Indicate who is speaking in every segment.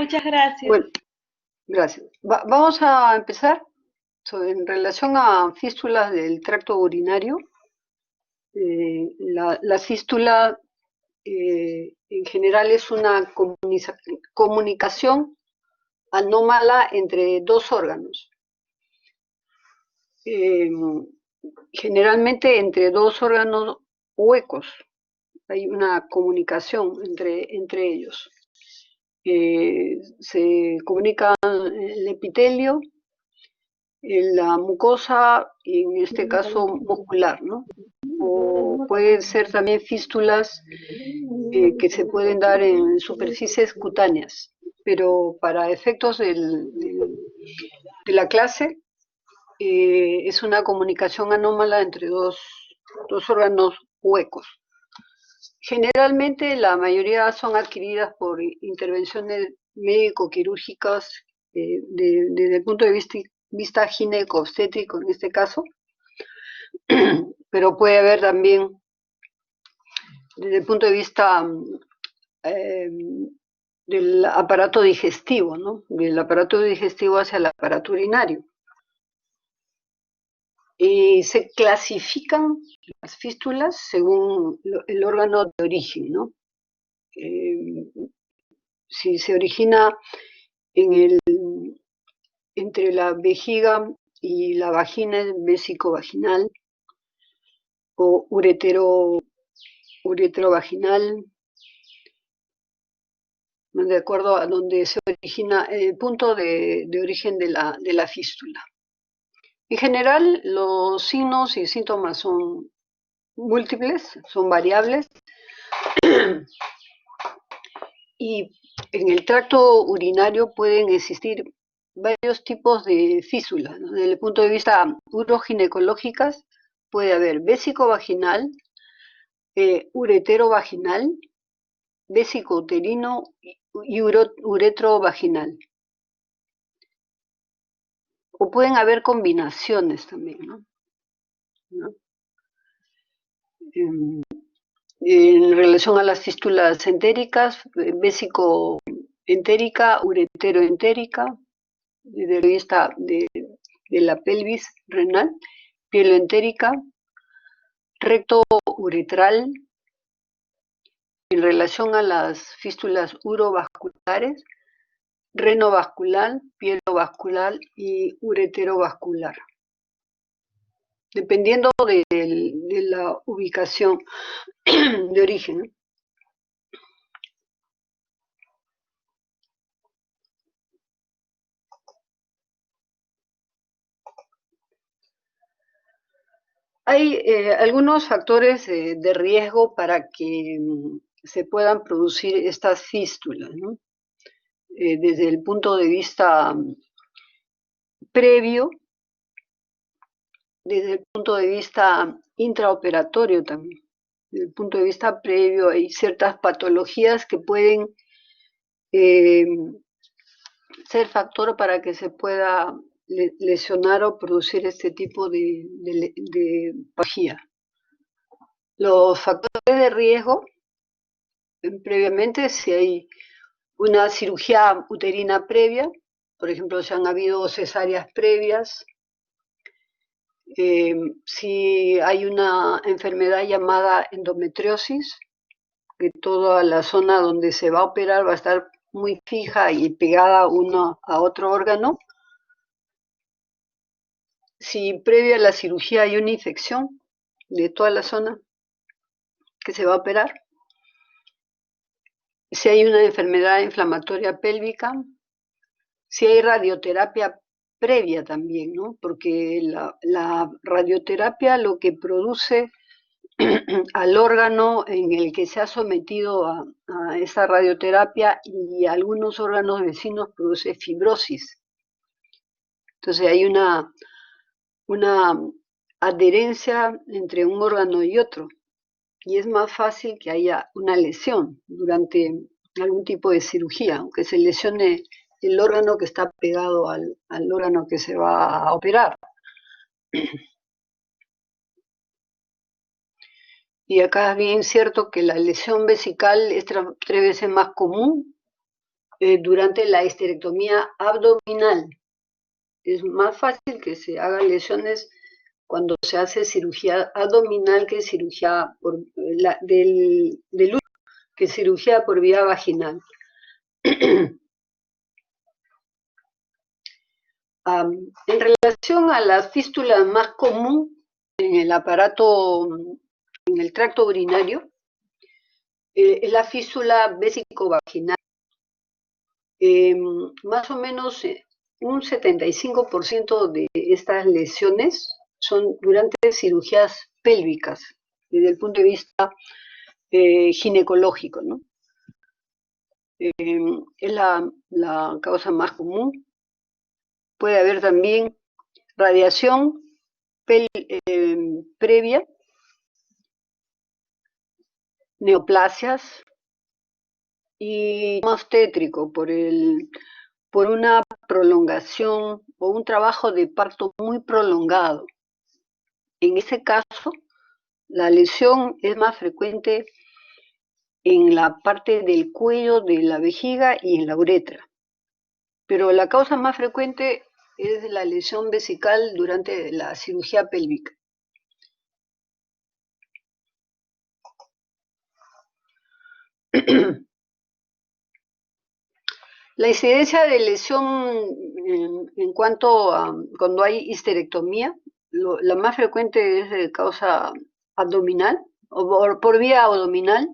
Speaker 1: Muchas gracias.
Speaker 2: Bueno, gracias. Vamos a empezar en relación a fístulas del tracto urinario. La fístula en general es una comunicación anómala entre dos órganos. Generalmente entre dos órganos huecos hay una comunicación entre ellos. Se comunica el epitelio, en la mucosa y en este caso muscular, ¿no? O pueden ser también fístulas que se pueden dar en superficies cutáneas, pero para efectos de la clase es una comunicación anómala entre dos órganos huecos. Generalmente la mayoría son adquiridas por intervenciones médico-quirúrgicas desde el punto de vista gineco-obstétrico en este caso, pero puede haber también desde el punto de vista del aparato digestivo, ¿no? Del aparato digestivo hacia el aparato urinario. Y se clasifican las fístulas según el órgano de origen, ¿no? Si se origina entre la vejiga y la vagina, es vésico-vaginal, o ureterovaginal, de acuerdo a donde se origina el punto de origen de la fístula. En general, los signos y síntomas son múltiples, son variables, y en el tracto urinario pueden existir varios tipos de fístulas, ¿no? Desde el punto de vista uroginecológicas, puede haber vésico-vaginal, ureterovaginal, vésico-uterino y uretrovaginal. O pueden haber combinaciones también, ¿no? En relación a las fístulas entéricas, vésico-entérica, ureteroentérica, desde el punto de vista de la pelvis renal, pieloentérica, recto uretral. En relación a las fístulas urovasculares, renovascular, pielovascular y ureterovascular, dependiendo de la ubicación de origen. Hay algunos factores de riesgo para que se puedan producir estas fístulas, ¿no? Desde el punto de vista previo, desde el punto de vista intraoperatorio también. Desde el punto de vista previo hay ciertas patologías que pueden ser factor para que se pueda lesionar o producir este tipo de patología. Los factores de riesgo, previamente, si hay una cirugía uterina previa, por ejemplo, si han habido cesáreas previas, si hay una enfermedad llamada endometriosis, que toda la zona donde se va a operar va a estar muy fija y pegada uno a otro órgano. Si previo a la cirugía hay una infección de toda la zona que se va a operar, si hay una enfermedad inflamatoria pélvica, si hay radioterapia previa también, ¿no? Porque la radioterapia lo que produce al órgano en el que se ha sometido a esa radioterapia y algunos órganos vecinos produce fibrosis. Entonces hay una adherencia entre un órgano y otro, y es más fácil que haya una lesión durante algún tipo de cirugía, aunque se lesione el órgano que está pegado al órgano que se va a operar. Y acá es bien cierto que la lesión vesical es 3 veces más común durante la histerectomía abdominal. Es más fácil que se hagan lesiones cuando se hace cirugía abdominal que cirugía del útero, que cirugía por vía vaginal. En relación a la fístula más común en el aparato, en el tracto urinario, es la fístula vésico-vaginal. Más o menos un 75% de estas lesiones son durante cirugías pélvicas, desde el punto de vista ginecológico, ¿no? Es la causa más común. Puede haber también radiación previa, neoplasias y más tétrico por una prolongación o un trabajo de parto muy prolongado. En ese caso, la lesión es más frecuente en la parte del cuello de la vejiga y en la uretra. Pero la causa más frecuente es la lesión vesical durante la cirugía pélvica. La incidencia de lesión en cuanto a cuando hay histerectomía, la más frecuente es de causa abdominal o por vía abdominal.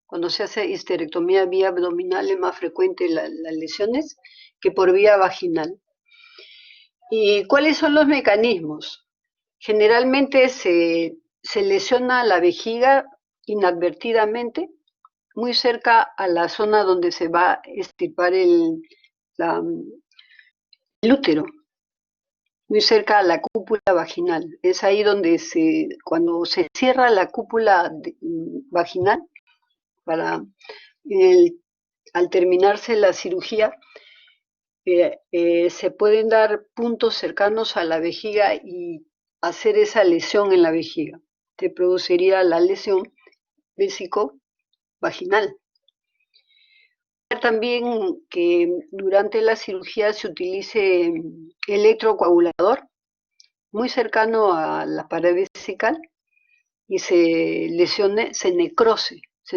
Speaker 2: Cuando se hace histerectomía vía abdominal es más frecuente las lesiones que por vía vaginal. ¿Y cuáles son los mecanismos? Generalmente se lesiona la vejiga inadvertidamente, muy cerca a la zona donde se va a extirpar el útero, muy cerca a la cúpula vaginal. Es ahí donde cuando se cierra la cúpula vaginal, al terminarse la cirugía, se pueden dar puntos cercanos a la vejiga y hacer esa lesión en la vejiga. Te produciría la lesión vésico-vaginal. También que durante la cirugía se utilice electrocoagulador muy cercano a la pared vesical y se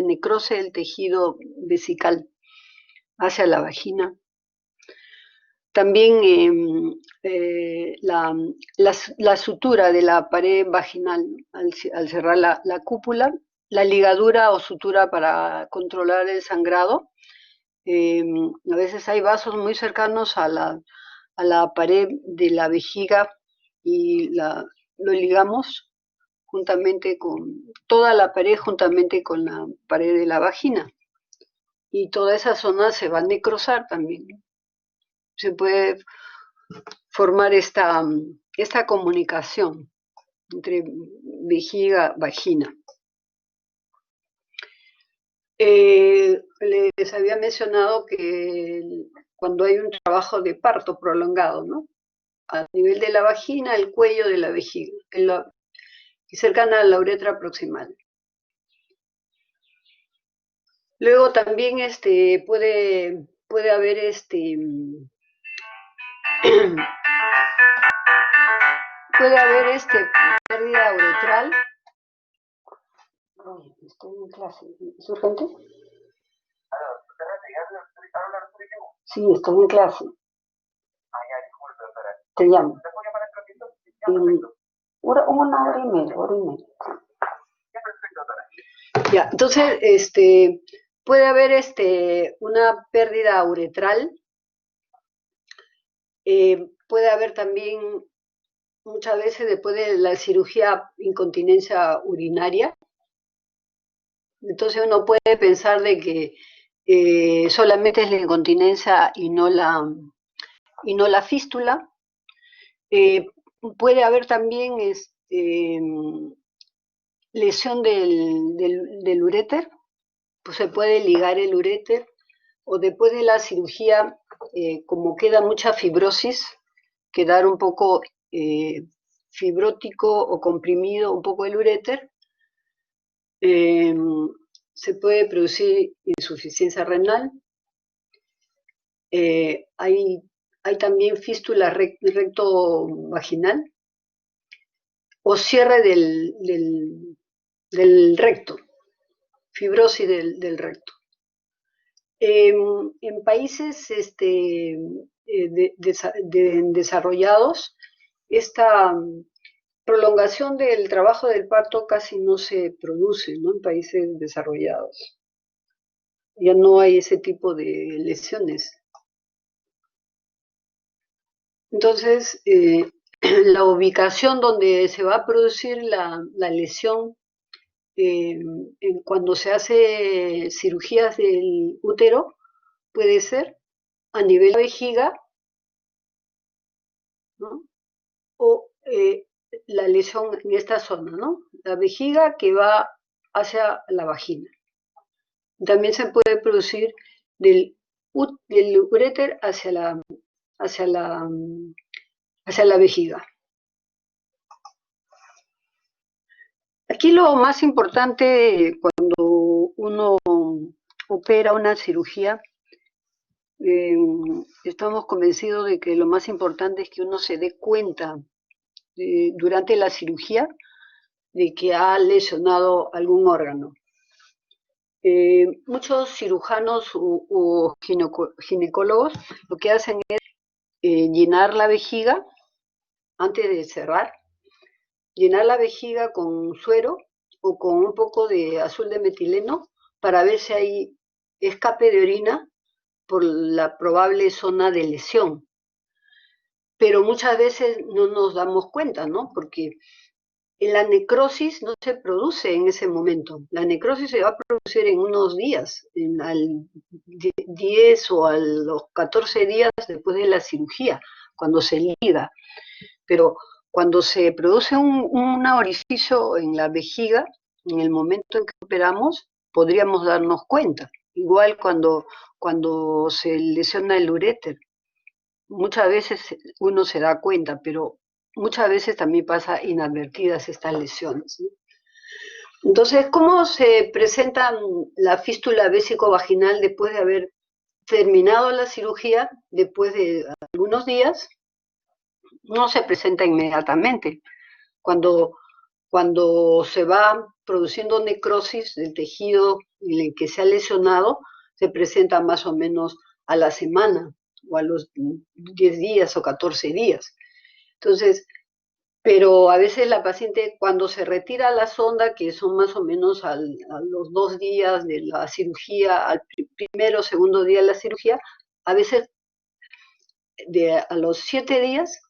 Speaker 2: necrose el tejido vesical hacia la vagina. También la sutura de la pared vaginal al cerrar la cúpula, la ligadura o sutura para controlar el sangrado. A veces hay vasos muy cercanos a la pared de la vejiga y lo ligamos juntamente con toda la pared, juntamente con la pared de la vagina. Y toda esa zona se va a necrosar también. Se puede formar esta comunicación entre vejiga-vagina. Les había mencionado que cuando hay un trabajo de parto prolongado, ¿no? A nivel de la vagina, el cuello de la vejiga, y cercana a la uretra proximal. Luego también puede haber pérdida uretral. Oye, estoy en clase. ¿Es urgente? Sí, estoy en clase. Te llamo. Una hora y media, Ya, entonces, puede haber una pérdida uretral. Puede haber también, muchas veces después de la cirugía, incontinencia urinaria. Entonces uno puede pensar de que solamente es la incontinencia y no la fístula. Puede haber también lesión del uréter, pues se puede ligar el uréter, o después de la cirugía, como queda mucha fibrosis, quedar un poco fibrótico o comprimido un poco el uréter, se puede producir insuficiencia renal hay también fístula recto vaginal o cierre del recto, fibrosis del recto. En países desarrollados, esta prolongación del trabajo del parto casi no se produce, ¿no? En países desarrollados. Ya no hay ese tipo de lesiones. Entonces, la ubicación donde se va a producir la lesión cuando se hace cirugías del útero puede ser a nivel de la vejiga, ¿no? O la lesión en esta zona, ¿no? La vejiga que va hacia la vagina. También se puede producir del uréter hacia la vejiga. Aquí lo más importante cuando uno opera una cirugía, estamos convencidos de que lo más importante es que uno se dé cuenta durante la cirugía de que ha lesionado algún órgano. Muchos cirujanos o ginecólogos lo que hacen es llenar la vejiga antes de cerrar, llenar la vejiga con suero o con un poco de azul de metileno para ver si hay escape de orina por la probable zona de lesión. Pero muchas veces no nos damos cuenta, ¿no? Porque la necrosis no se produce en ese momento. La necrosis se va a producir en unos días, al 10 o a los 14 días después de la cirugía, cuando se liga. Pero cuando se produce un orificio en la vejiga, en el momento en que operamos, podríamos darnos cuenta. Igual cuando se lesiona el uréter. Muchas veces uno se da cuenta, pero muchas veces también pasa inadvertidas estas lesiones, ¿sí? Entonces, ¿cómo se presenta la fístula vésico-vaginal después de haber terminado la cirugía, después de algunos días? No se presenta inmediatamente. Cuando se va produciendo necrosis del tejido en el que se ha lesionado, se presenta más o menos a la semana o a los 10 días o 14 días. Entonces, pero a veces la paciente cuando se retira la sonda, que son más o menos a los 2 días de la cirugía, al primero o segundo día de la cirugía, a veces a los 7 días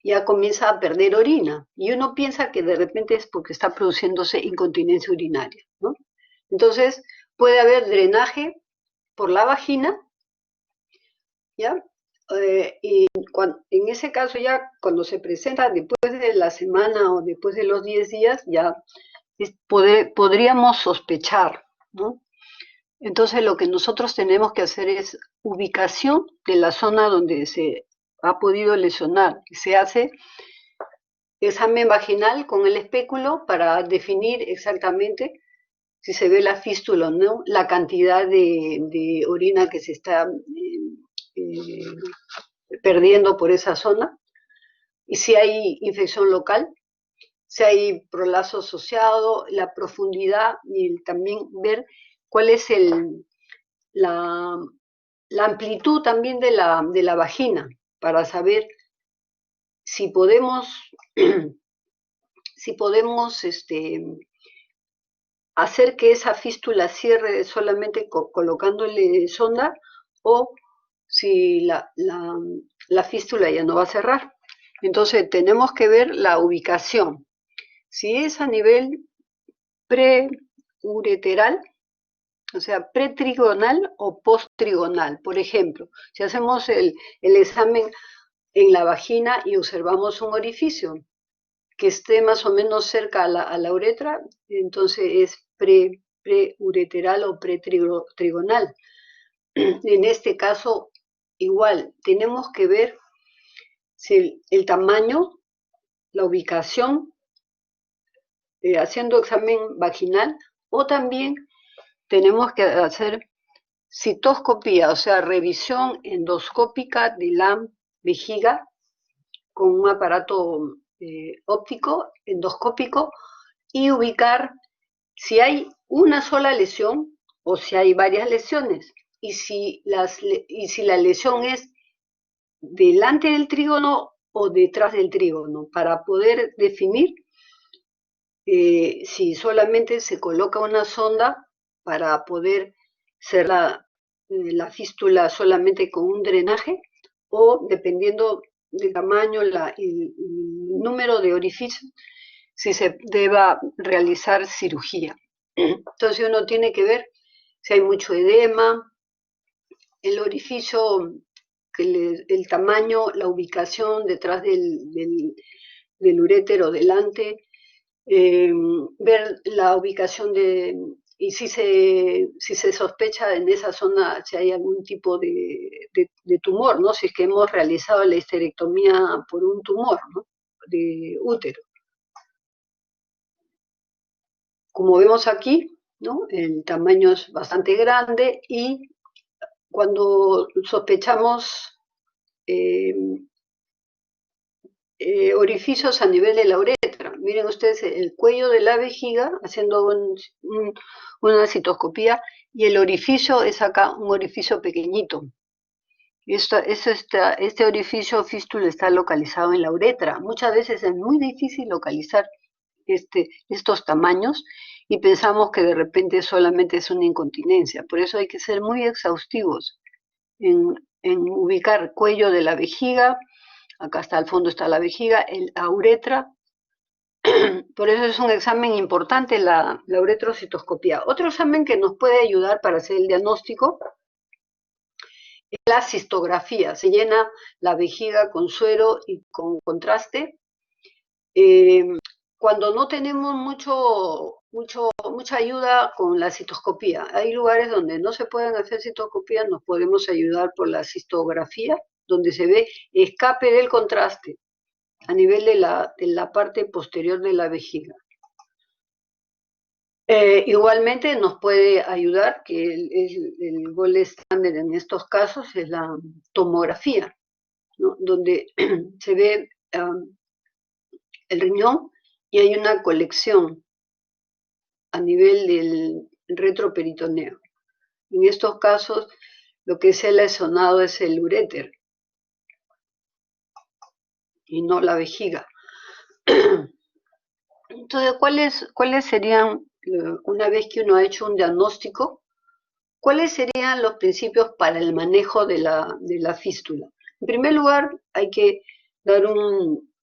Speaker 2: ya comienza a perder orina y uno piensa que de repente es porque está produciéndose incontinencia urinaria, ¿no? Entonces puede haber drenaje por la vagina, ¿ya? Y en ese caso ya cuando se presenta después de la semana o después de los 10 días ya podríamos sospechar, ¿no? Entonces lo que nosotros tenemos que hacer es ubicación de la zona donde se ha podido lesionar. Se hace examen vaginal con el espéculo para definir exactamente si se ve la fístula o no, la cantidad de orina que se está perdiendo por esa zona, y si hay infección local, si hay prolapso asociado, la profundidad y también ver cuál es la amplitud también de la vagina para saber si podemos, si podemos hacer que esa fístula cierre solamente colocándole sonda o si la fístula ya no va a cerrar. Entonces tenemos que ver la ubicación. Si es a nivel preureteral, o sea, pretrigonal o posttrigonal. Por ejemplo, si hacemos el examen en la vagina y observamos un orificio que esté más o menos cerca a la uretra, entonces es preureteral o pretrigonal. En este caso, igual, tenemos que ver si el tamaño, la ubicación, haciendo examen vaginal, o también tenemos que hacer citoscopía, o sea, revisión endoscópica de la vejiga con un aparato óptico, endoscópico, y ubicar si hay una sola lesión o si hay varias lesiones. Y si la lesión es delante del trígono o detrás del trígono, para poder definir si solamente se coloca una sonda para poder ser la fístula solamente con un drenaje, o dependiendo del tamaño, el número de orificios, si se deba realizar cirugía. Entonces uno tiene que ver si hay mucho edema, el orificio, el tamaño, la ubicación detrás del urétero delante, ver la ubicación y si se sospecha en esa zona si hay algún tipo de tumor, ¿no? Si es que hemos realizado la histerectomía por un tumor, ¿no? De útero. Como vemos aquí, ¿no? El tamaño es bastante grande y cuando sospechamos orificios a nivel de la uretra. Miren ustedes el cuello de la vejiga haciendo una citoscopía, y el orificio es acá un orificio pequeñito. Este orificio fístula está localizado en la uretra. Muchas veces es muy difícil localizar estos tamaños y pensamos que de repente solamente es una incontinencia. Por eso hay que ser muy exhaustivos en ubicar cuello de la vejiga. Acá está al fondo, está la vejiga, la uretra. Por eso es un examen importante la uretrocitoscopía. Otro examen que nos puede ayudar para hacer el diagnóstico es la cistografía. Se llena la vejiga con suero y con contraste. Cuando no tenemos mucha ayuda con la citoscopía, hay lugares donde no se pueden hacer citoscopías, nos podemos ayudar por la cistografía, donde se ve escape del contraste a nivel de la parte posterior de la vejiga. Igualmente nos puede ayudar, que el gold standard en estos casos es la tomografía, ¿no? Donde se ve el riñón y hay una colección a nivel del retroperitoneo. En estos casos, lo que se ha lesionado es el uréter y no la vejiga. Entonces, ¿cuáles serían, una vez que uno ha hecho un diagnóstico, cuáles serían los principios para el manejo de la fístula? En primer lugar, hay que dar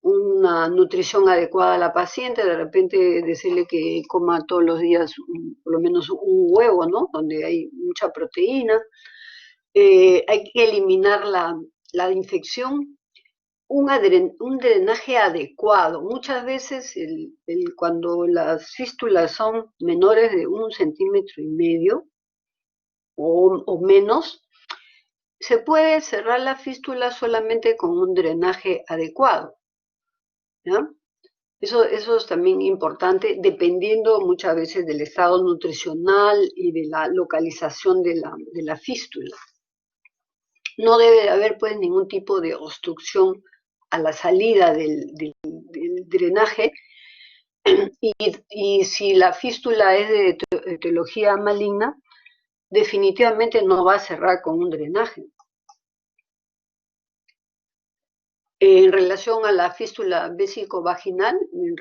Speaker 2: una nutrición adecuada a la paciente, de repente decirle que coma todos los días por lo menos un huevo, ¿no? Donde hay mucha proteína. Hay que eliminar la infección, un drenaje adecuado. Muchas veces cuando las fístulas son menores de 1,5 centímetros o menos, se puede cerrar la fístula solamente con un drenaje adecuado, ¿ya? Eso es también importante, dependiendo muchas veces del estado nutricional y de la localización de la fístula. No debe de haber pues ningún tipo de obstrucción a la salida del drenaje, y si la fístula es de etiología maligna, definitivamente no va a cerrar con un drenaje. En relación a la fístula vésico-vaginal, en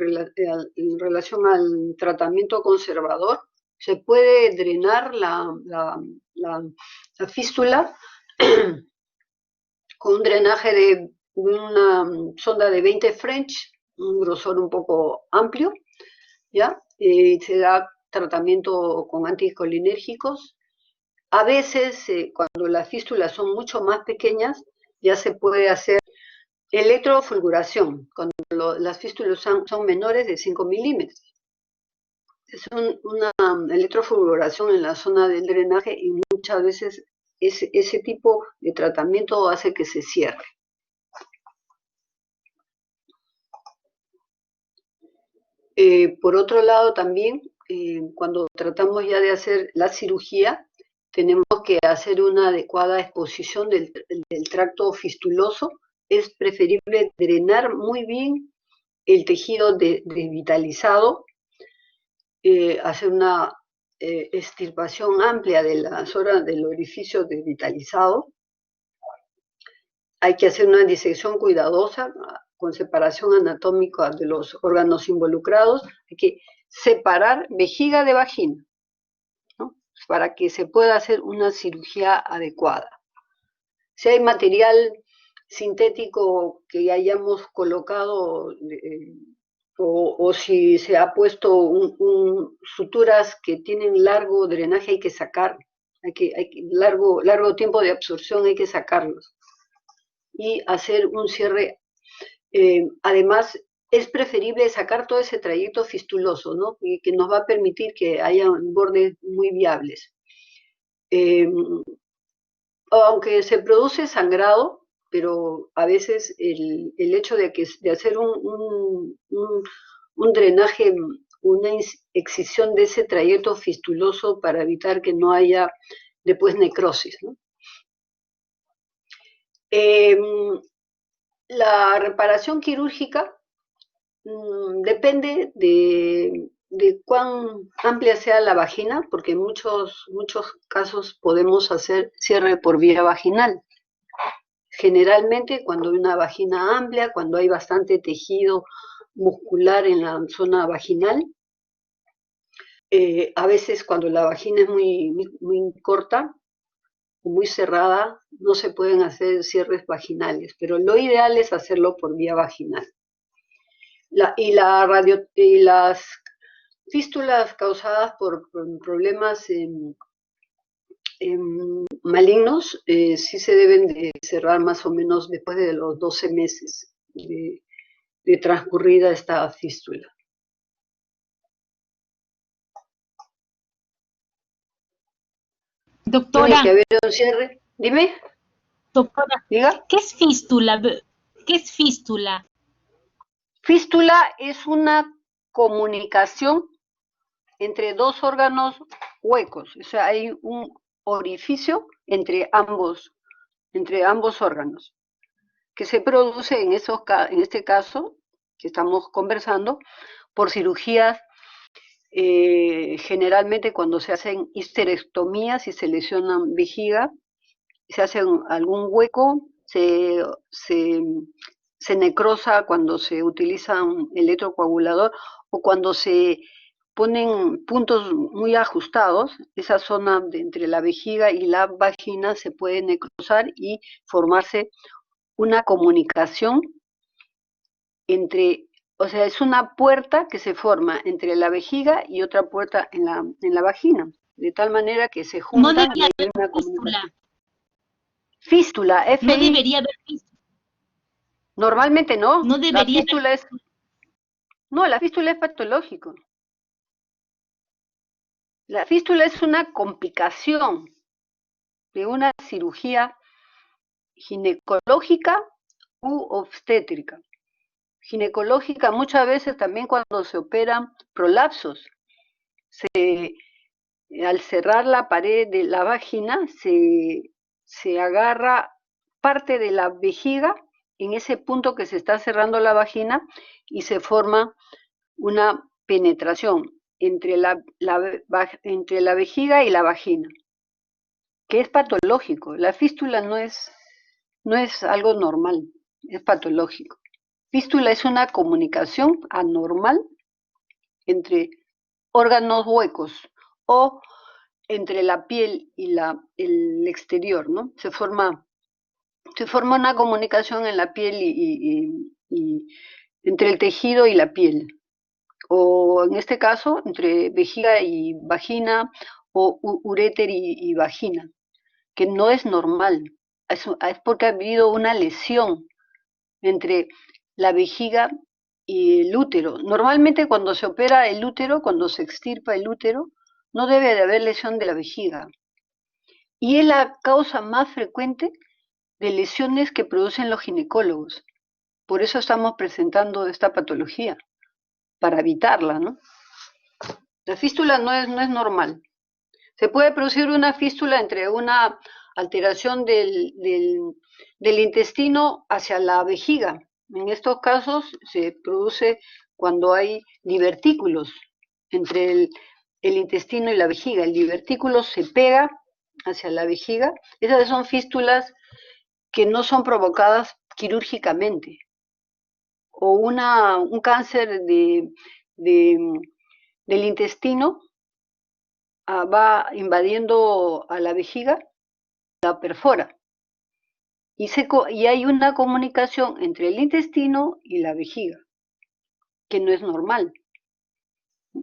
Speaker 2: relación al tratamiento conservador, se puede drenar la fístula con un drenaje de una sonda de 20 French, un grosor un poco amplio, ¿ya? Se da tratamiento con anticolinérgicos. A veces, cuando las fístulas son mucho más pequeñas, ya se puede hacer electrofulguración, cuando las fístulas son menores de 5 milímetros. Es una electrofulguración en la zona del drenaje, y muchas veces ese tipo de tratamiento hace que se cierre. Por otro lado también, cuando tratamos ya de hacer la cirugía, tenemos que hacer una adecuada exposición del tracto fistuloso. Es preferible drenar muy bien el tejido devitalizado, hacer una extirpación amplia de la zona del orificio devitalizado. Hay que hacer una disección cuidadosa con separación anatómica de los órganos involucrados. Hay que separar vejiga de vagina, ¿no? Para que se pueda hacer una cirugía adecuada. Si hay material sintético que hayamos colocado o si se ha puesto suturas que tienen largo drenaje, hay que sacar, largo tiempo de absorción, hay que sacarlos y hacer un cierre. Además, es preferible sacar todo ese trayecto fistuloso, ¿no? Y que nos va a permitir que haya bordes muy viables. Aunque se produce sangrado, pero a veces el hecho de hacer un drenaje, una excisión de ese trayecto fistuloso para evitar que no haya después necrosis, ¿no? La reparación quirúrgica depende de cuán amplia sea la vagina, porque en muchos casos podemos hacer cierre por vía vaginal. Generalmente cuando hay una vagina amplia, cuando hay bastante tejido muscular en la zona vaginal, a veces cuando la vagina es muy corta, muy cerrada, no se pueden hacer cierres vaginales, pero lo ideal es hacerlo por vía vaginal. Y las fístulas causadas por problemas malignos sí se deben de cerrar más o menos después de los 12 meses de transcurrida esta fístula.
Speaker 1: Doctora.
Speaker 2: Tiene que haber un cierre. Dime.
Speaker 1: Doctora,
Speaker 2: ¿Diga?
Speaker 1: ¿Qué es fístula? ¿Qué es fístula?
Speaker 2: Fístula es una comunicación entre dos órganos huecos. O sea, hay un orificio entre ambos órganos, que se produce en este caso que estamos conversando por cirugías, generalmente cuando se hacen histerectomías y se lesionan vejiga, se hace algún hueco, se necrosa cuando se utiliza un electrocoagulador o cuando se ponen puntos muy ajustados, esa zona entre la vejiga y la vagina se puede necrosar y formarse una comunicación o sea, es una puerta que se forma entre la vejiga y otra puerta en la vagina, de tal manera que se juntan y hay una comunicación. Fístula, F-I.
Speaker 1: No debería haber fístula.
Speaker 2: Normalmente no.
Speaker 1: No debería
Speaker 2: la fístula es patológico. La fístula es una complicación de una cirugía ginecológica u obstétrica. Ginecológica muchas veces también cuando se operan prolapsos. Al cerrar la pared de la vagina se agarra parte de la vejiga en ese punto que se está cerrando la vagina y se forma una penetración entre la vejiga y la vagina, que es patológico. La fístula no es algo normal, es patológico. Fístula es una comunicación anormal entre órganos huecos o entre la piel y el exterior, ¿no? Se forma una comunicación en la piel y entre el tejido y la piel. O en este caso, entre vejiga y vagina o uréter y vagina, que no es normal. Es porque ha habido una lesión entre la vejiga y el útero. Normalmente cuando se opera el útero, cuando se extirpa el útero, no debe de haber lesión de la vejiga. Y es la causa más frecuente de lesiones que producen los ginecólogos. Por eso estamos presentando esta patología, para evitarla, ¿no? La fístula no es normal. Se puede producir una fístula entre una alteración del intestino hacia la vejiga. En estos casos se produce cuando hay divertículos entre el intestino y la vejiga. El divertículo se pega hacia la vejiga. Esas son fístulas que no son provocadas quirúrgicamente. O un cáncer del intestino va invadiendo a la vejiga, la perfora. Y hay una comunicación entre el intestino y la vejiga, que no es normal.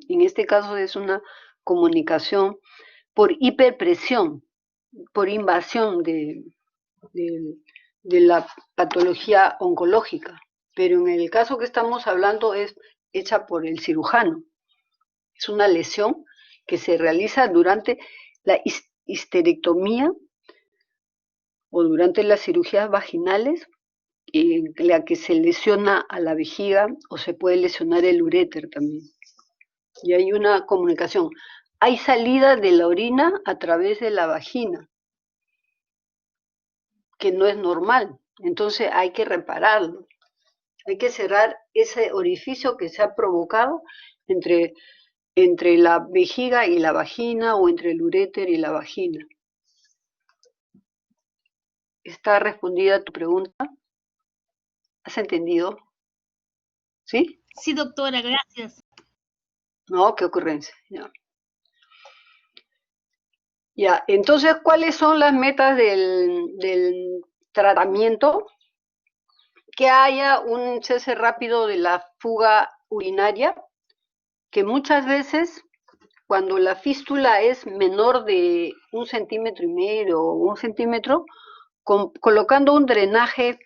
Speaker 2: En este caso es una comunicación por hiperpresión, por invasión de la patología oncológica. Pero en el caso que estamos hablando es hecha por el cirujano. Es una lesión que se realiza durante la histerectomía o durante las cirugías vaginales, en la que se lesiona a la vejiga o se puede lesionar el uréter también. Y hay una comunicación. Hay salida de la orina a través de la vagina, que no es normal. Entonces hay que repararlo. Hay que cerrar ese orificio que se ha provocado entre la vejiga y la vagina o entre el uréter y la vagina. ¿Está respondida tu pregunta? ¿Has entendido? ¿Sí?
Speaker 1: Sí, doctora, gracias.
Speaker 2: No, qué ocurrencia. Ya, entonces, ¿cuáles son las metas del tratamiento? Que haya un cese rápido de la fuga urinaria, que muchas veces, cuando la fístula es menor de 1,5 centímetros o 1 centímetro, colocando un drenaje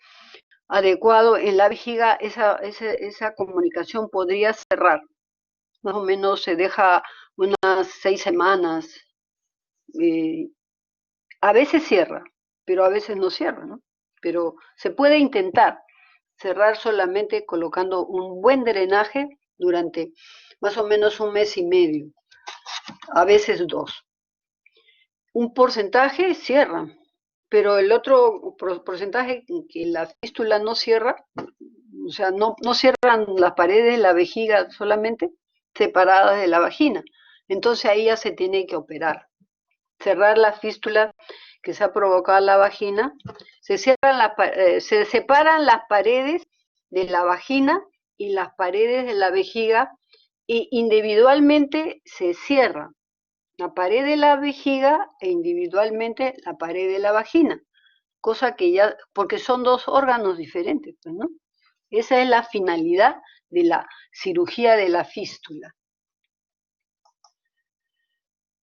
Speaker 2: adecuado en la vejiga, esa comunicación podría cerrar. Más o menos se deja unas 6 semanas. A veces cierra, pero a veces no cierra, ¿no? Pero se puede intentar cerrar solamente colocando un buen drenaje durante más o menos 1 mes y medio, a veces 2. Un porcentaje cierra, pero el otro porcentaje que la fístula no cierra, o sea, no cierran las paredes de la vejiga solamente, separadas de la vagina. Entonces ahí ya se tiene que operar. Cerrar la fístula que se ha provocado en la vagina, se separan las paredes de la vagina y las paredes de la vejiga y individualmente se cierra la pared de la vejiga e individualmente la pared de la vagina, cosa que ya, porque son dos órganos diferentes, pues, ¿no? Esa es la finalidad de la cirugía de la fístula.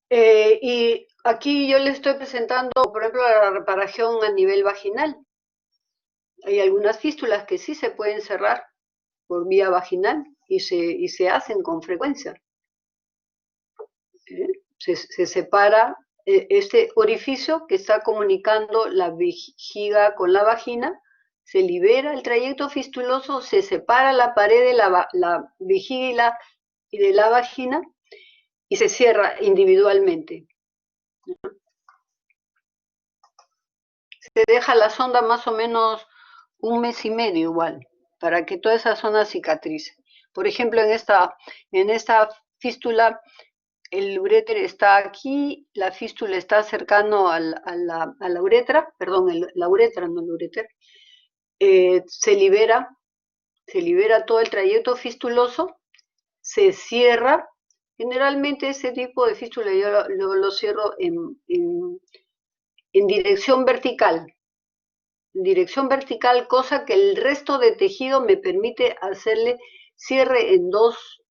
Speaker 2: Y aquí yo les estoy presentando, por ejemplo, la reparación a nivel vaginal. Hay algunas fístulas que sí se pueden cerrar por vía vaginal y se hacen con frecuencia. Se separa este orificio que está comunicando la vejiga con la vagina, se libera el trayecto fistuloso, se separa la pared de la vejiga y de la vagina y se cierra individualmente. Se deja la sonda más o menos 1 mes y medio igual, para que toda esa zona cicatrice. Por ejemplo, en esta fístula, el uréter está aquí, la fístula está cercano a la uretra, perdón, la uretra, no el uréter. Se libera todo el trayecto fistuloso, se cierra. Generalmente ese tipo de fístula yo lo cierro en dirección vertical. En dirección vertical, cosa que el resto de tejido me permite hacerle cierre en 2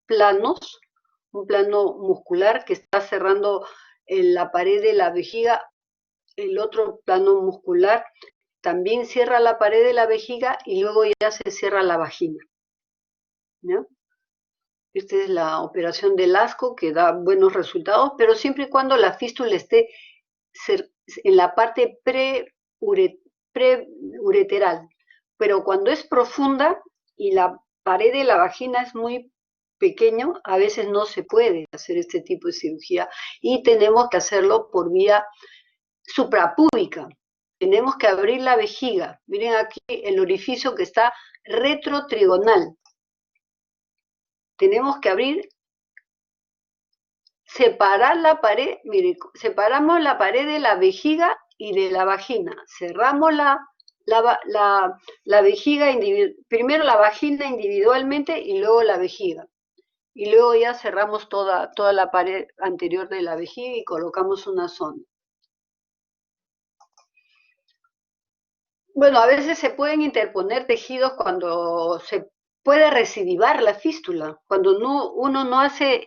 Speaker 2: planos. Un plano muscular que está cerrando la pared de la vejiga, el otro plano muscular también cierra la pared de la vejiga y luego ya se cierra la vagina. ¿Ya? Esta es la operación del asco que da buenos resultados, pero siempre y cuando la fístula esté en la parte preureteral. Pero cuando es profunda y la pared de la vagina es muy pequeño, a veces no se puede hacer este tipo de cirugía y tenemos que hacerlo por vía suprapúbica. Tenemos que abrir la vejiga. Miren aquí el orificio que está retrotrigonal. Tenemos que abrir, separar la pared, miren, separamos la pared de la vejiga y de la vagina. Cerramos la vejiga, primero la vagina individualmente y luego la vejiga. Y luego ya cerramos toda la pared anterior de la vejiga y colocamos una sonda. Bueno, a veces se pueden interponer tejidos cuando se puede recidivar la fístula, cuando uno no hace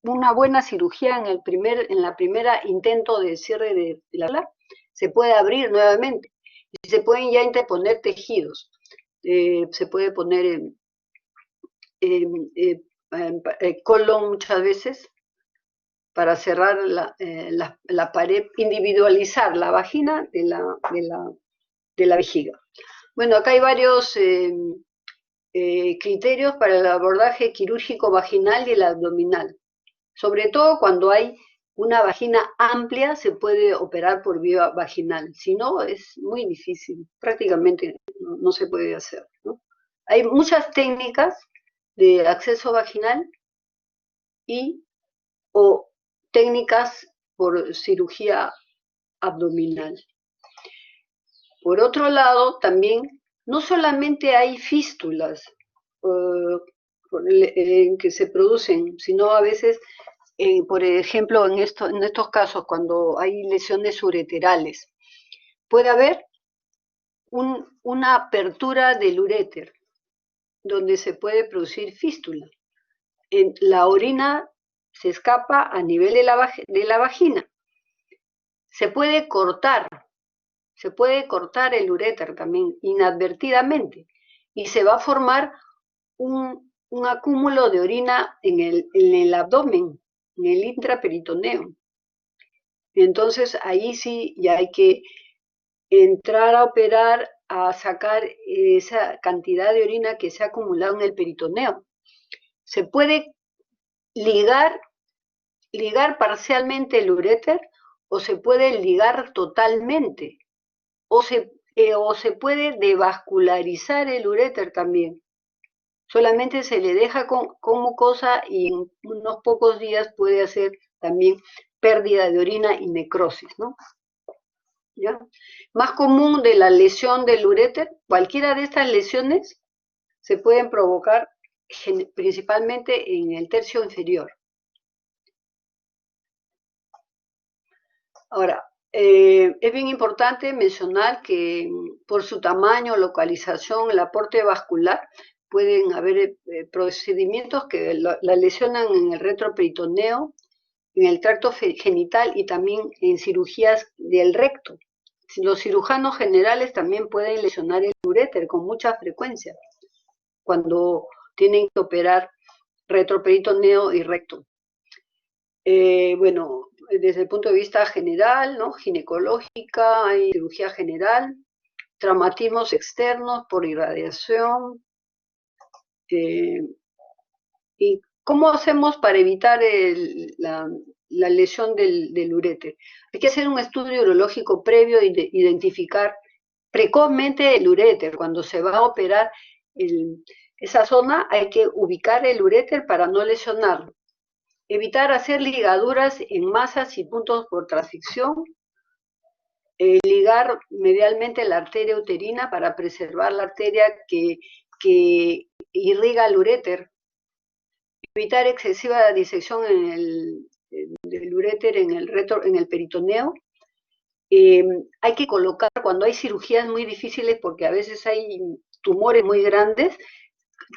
Speaker 2: una buena cirugía en la primera intento de cierre de la fístula, se puede abrir nuevamente y se pueden ya interponer tejidos. Se puede poner colon muchas veces para cerrar la pared, individualizar la vagina de la vejiga. Bueno, acá hay varios criterios para el abordaje quirúrgico vaginal y el abdominal. Sobre todo cuando hay una vagina amplia, se puede operar por vía vaginal. Si no, es muy difícil. Prácticamente no se puede hacer, ¿no? Hay muchas técnicas de acceso vaginal o técnicas por cirugía abdominal. Por otro lado, también, no solamente hay fístulas que se producen, sino a veces, por ejemplo, en estos casos, cuando hay lesiones ureterales, puede haber una apertura del uréter, donde se puede producir fístula. La orina se escapa a nivel de la vagina. Se puede cortar el uréter también inadvertidamente y se va a formar un acúmulo de orina en el abdomen, en el intraperitoneo. Entonces ahí sí ya hay que entrar a operar, a sacar esa cantidad de orina que se ha acumulado en el peritoneo. Se puede ligar parcialmente el uréter o se puede ligar totalmente. O se puede devascularizar el uréter también. Solamente se le deja con mucosa y en unos pocos días puede hacer también pérdida de orina y necrosis, ¿no? ¿Ya? Más común de la lesión del uréter, cualquiera de estas lesiones se pueden provocar principalmente en el tercio inferior. Ahora, es bien importante mencionar que por su tamaño, localización, el aporte vascular, pueden haber procedimientos que la lesionan en el retroperitoneo, en el tracto genital y también en cirugías del recto. Los cirujanos generales también pueden lesionar el uréter con mucha frecuencia cuando tienen que operar retroperitoneo y recto. Bueno, desde el punto de vista general, ¿no? Ginecológica, hay cirugía general, traumatismos externos por irradiación. ¿Y cómo hacemos para evitar la lesión del uréter? Hay que hacer un estudio urológico previo e identificar precozmente el uréter. Cuando se va a operar esa zona, hay que ubicar el uréter para no lesionarlo. Evitar hacer ligaduras en masas y puntos por transección. Ligar medialmente la arteria uterina para preservar la arteria que irriga el uréter. Evitar excesiva disección del uréter en el peritoneo. Hay que colocar, cuando hay cirugías muy difíciles, porque a veces hay tumores muy grandes,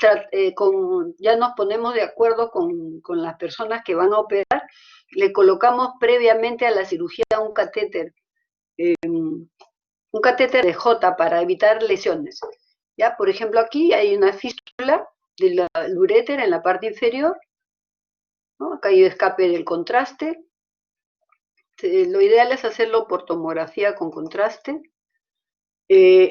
Speaker 2: ya nos ponemos de acuerdo con las personas que van a operar, le colocamos previamente a la cirugía un catéter de J para evitar lesiones. ¿Ya? Por ejemplo, aquí hay una fístula del uréter en la parte inferior, ¿no? Acá hay escape del contraste. Lo ideal es hacerlo por tomografía con contraste.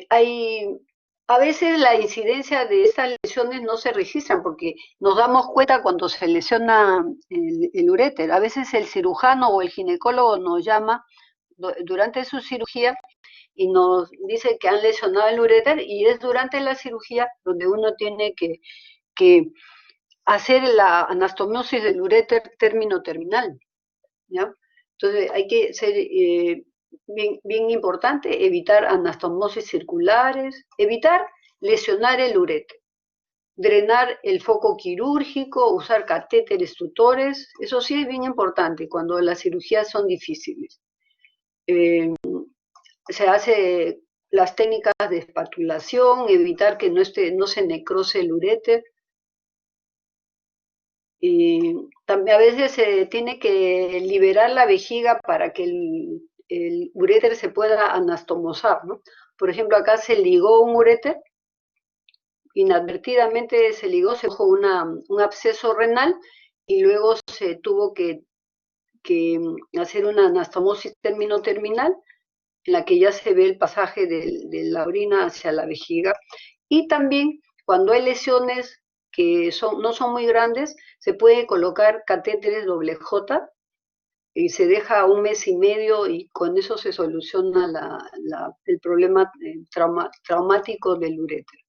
Speaker 2: Hay A veces la incidencia de estas lesiones no se registran porque nos damos cuenta cuando se lesiona el uréter. A veces el cirujano o el ginecólogo nos llama durante su cirugía y nos dice que han lesionado el uréter, y es durante la cirugía donde uno tiene que hacer la anastomosis del uréter término-terminal, ¿ya? Entonces hay que ser bien importante, evitar anastomosis circulares, evitar lesionar el uréter, drenar el foco quirúrgico, usar catéteres tutores, eso sí es bien importante cuando las cirugías son difíciles. Se hace las técnicas de espatulación, evitar que no se necrose el uréter. Y también a veces se tiene que liberar la vejiga para que el uréter se pueda anastomosar, ¿no? Por ejemplo, acá se ligó un uréter, inadvertidamente se ligó, se dejó un absceso renal y luego se tuvo que hacer una anastomosis término-terminal en la que ya se ve el pasaje de la orina hacia la vejiga. Y también cuando hay lesiones que no son muy grandes, se puede colocar catéteres doble J y se deja 1 mes y medio y con eso se soluciona el problema traumático del uréter.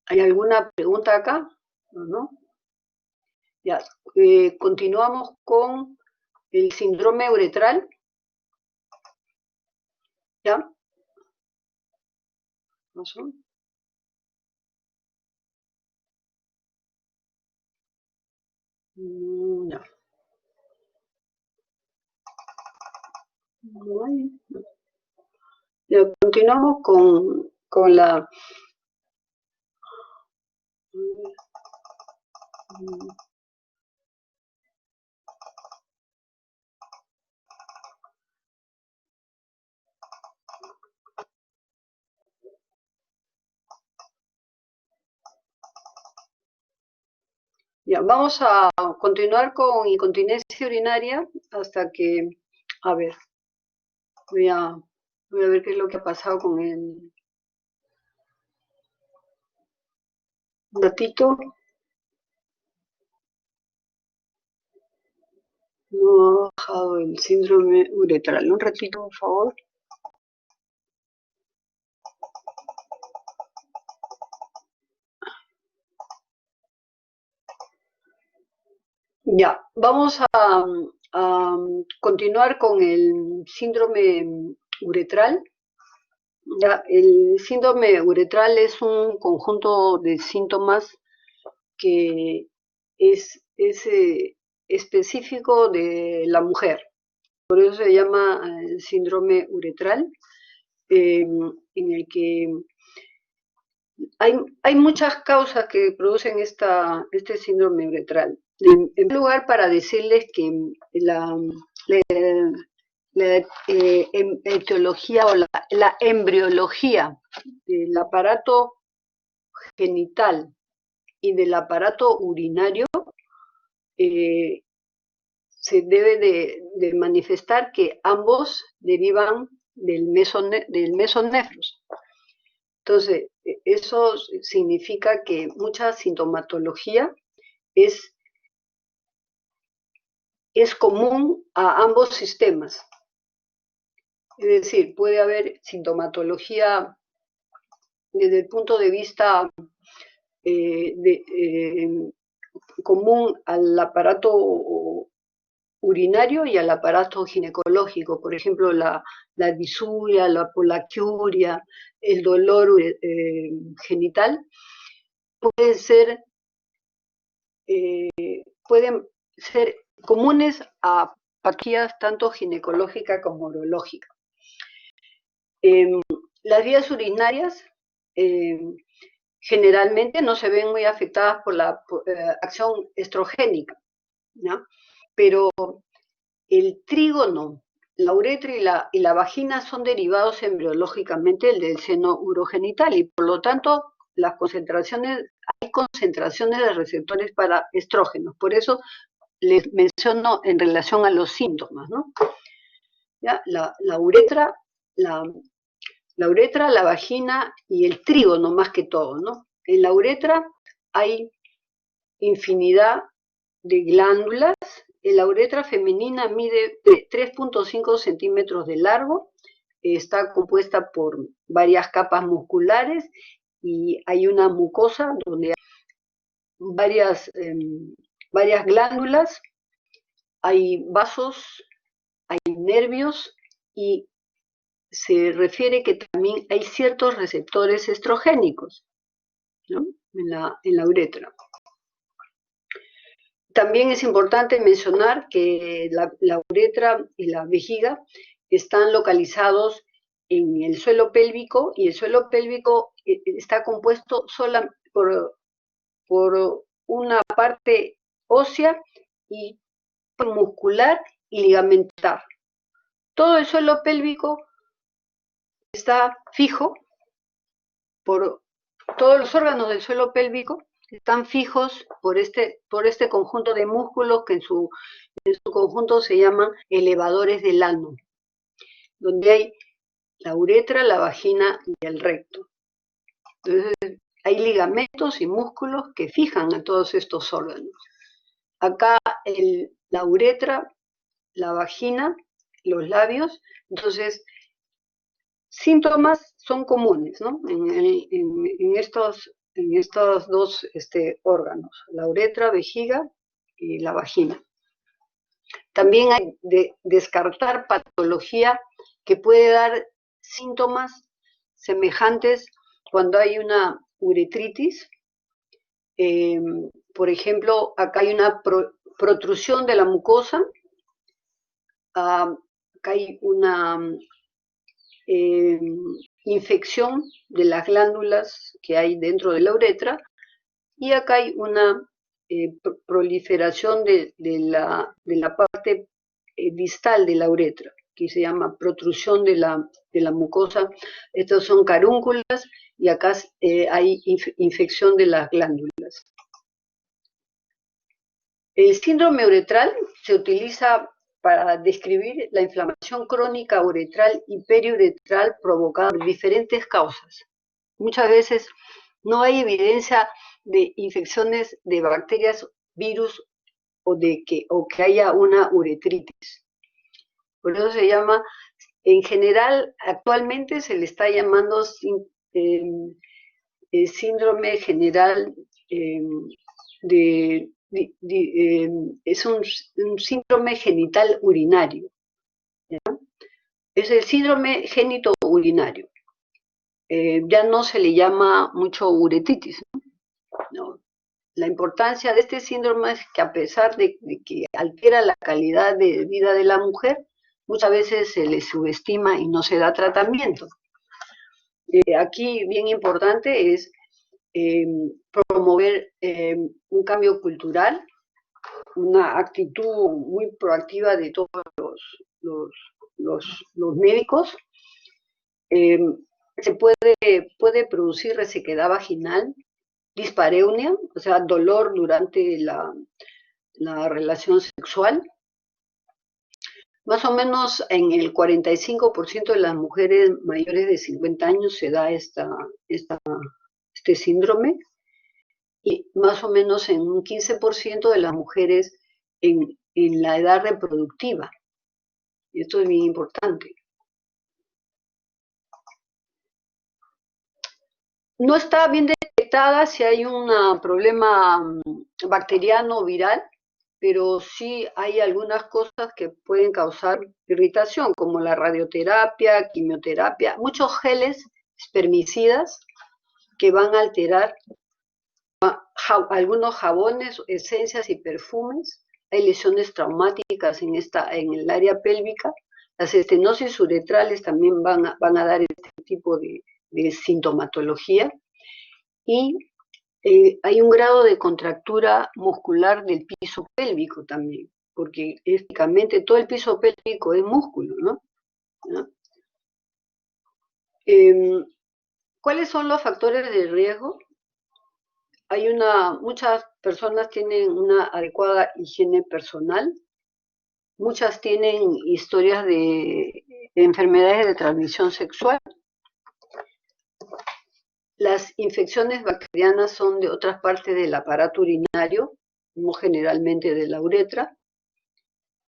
Speaker 2: ¿Hay alguna pregunta acá? ¿No? Ya, continuamos con el síndrome uretral. ¿Ya? ¿Pasó? No. No hay. Ya, continuamos con la... Ya, vamos a continuar con incontinencia urinaria hasta que, a ver, voy a ver qué es lo que ha pasado con el gatito. No ha bajado el síndrome uretral. Un ratito, por favor. Ya, vamos a continuar con el síndrome uretral. Ya, el síndrome uretral es un conjunto de síntomas que es específico de la mujer. Por eso se llama síndrome uretral, en el que hay muchas causas que producen este síndrome uretral. En primer lugar, para decirles que la etiología o la embriología del aparato genital y del aparato urinario se debe de manifestar que ambos derivan del mesonefros. Entonces, eso significa que mucha sintomatología es común a ambos sistemas. Es decir, puede haber sintomatología desde el punto de vista común al aparato urinario y al aparato ginecológico, por ejemplo, la disuria, la polaquiuria, el dolor genital, pueden ser comunes a patologías tanto ginecológica como urológica. Las vías urinarias generalmente no se ven muy afectadas por la acción estrogénica, ¿no? Pero el trígono, la uretra y la vagina son derivados embriológicamente del seno urogenital y por lo tanto hay concentraciones de receptores para estrógenos. Por eso les menciono en relación a los síntomas, ¿no? ¿Ya? La uretra, la uretra, la vagina y el trígono más que todo, ¿no? En la uretra hay infinidad de glándulas. La uretra femenina mide 3.5 centímetros de largo, está compuesta por varias capas musculares y hay una mucosa donde hay varias glándulas, hay vasos, hay nervios y se refiere que también hay ciertos receptores estrogénicos, ¿no? en la uretra. También es importante mencionar que la uretra y la vejiga están localizados en el suelo pélvico y el suelo pélvico está compuesto sola por una parte ósea y muscular y ligamentar. Todo el suelo pélvico está fijo por todos los órganos del suelo pélvico están fijos por este conjunto de músculos que en su conjunto se llaman elevadores del ano, donde hay la uretra, la vagina y el recto. Entonces, hay ligamentos y músculos que fijan a todos estos órganos. Acá la uretra, la vagina, los labios, entonces síntomas son comunes, ¿no? En estos dos órganos, la uretra, vejiga y la vagina. También hay de descartar patología que puede dar síntomas semejantes cuando hay una uretritis. Por ejemplo, acá hay una protrusión de la mucosa, acá hay una infección de las glándulas que hay dentro de la uretra y acá hay una proliferación de la parte distal de la uretra, que se llama protrusión de la mucosa. Estos son carúnculas y acá hay infección de las glándulas. El síndrome uretral se utiliza para describir la inflamación crónica uretral y periuretral provocada por diferentes causas. Muchas veces no hay evidencia de infecciones de bacterias, virus o que haya una uretritis. Por eso se llama, en general, actualmente se le está llamando síndrome general es un síndrome genital urinario. ¿Ya? Es el síndrome génito urinario. Ya no se le llama mucho uretitis, ¿no? La importancia de este síndrome es que a pesar de que altera la calidad de vida de la mujer, muchas veces se le subestima y no se da tratamiento. Aquí bien importante es promover un cambio cultural, una actitud muy proactiva de todos los médicos. Se puede producir resequedad vaginal, dispareunia, o sea, dolor durante la relación sexual. Más o menos en el 45% de las mujeres mayores de 50 años se da este síndrome y más o menos en un 15% de las mujeres en la edad reproductiva. Y esto es bien importante. No está bien detectada si hay un problema bacteriano o viral, pero sí hay algunas cosas que pueden causar irritación, como la radioterapia, quimioterapia, muchos geles espermicidas que van a alterar algunos jabones, esencias y perfumes. Hay lesiones traumáticas en el área pélvica. Las estenosis uretrales también van a dar este tipo de sintomatología. Y hay un grado de contractura muscular del piso pélvico también, porque prácticamente todo el piso pélvico es músculo, ¿no? ¿Cuáles son los factores de riesgo? Muchas personas tienen una adecuada higiene personal, muchas tienen historias de enfermedades de transmisión sexual, Las infecciones bacterianas son de otras partes del aparato urinario, no generalmente de la uretra,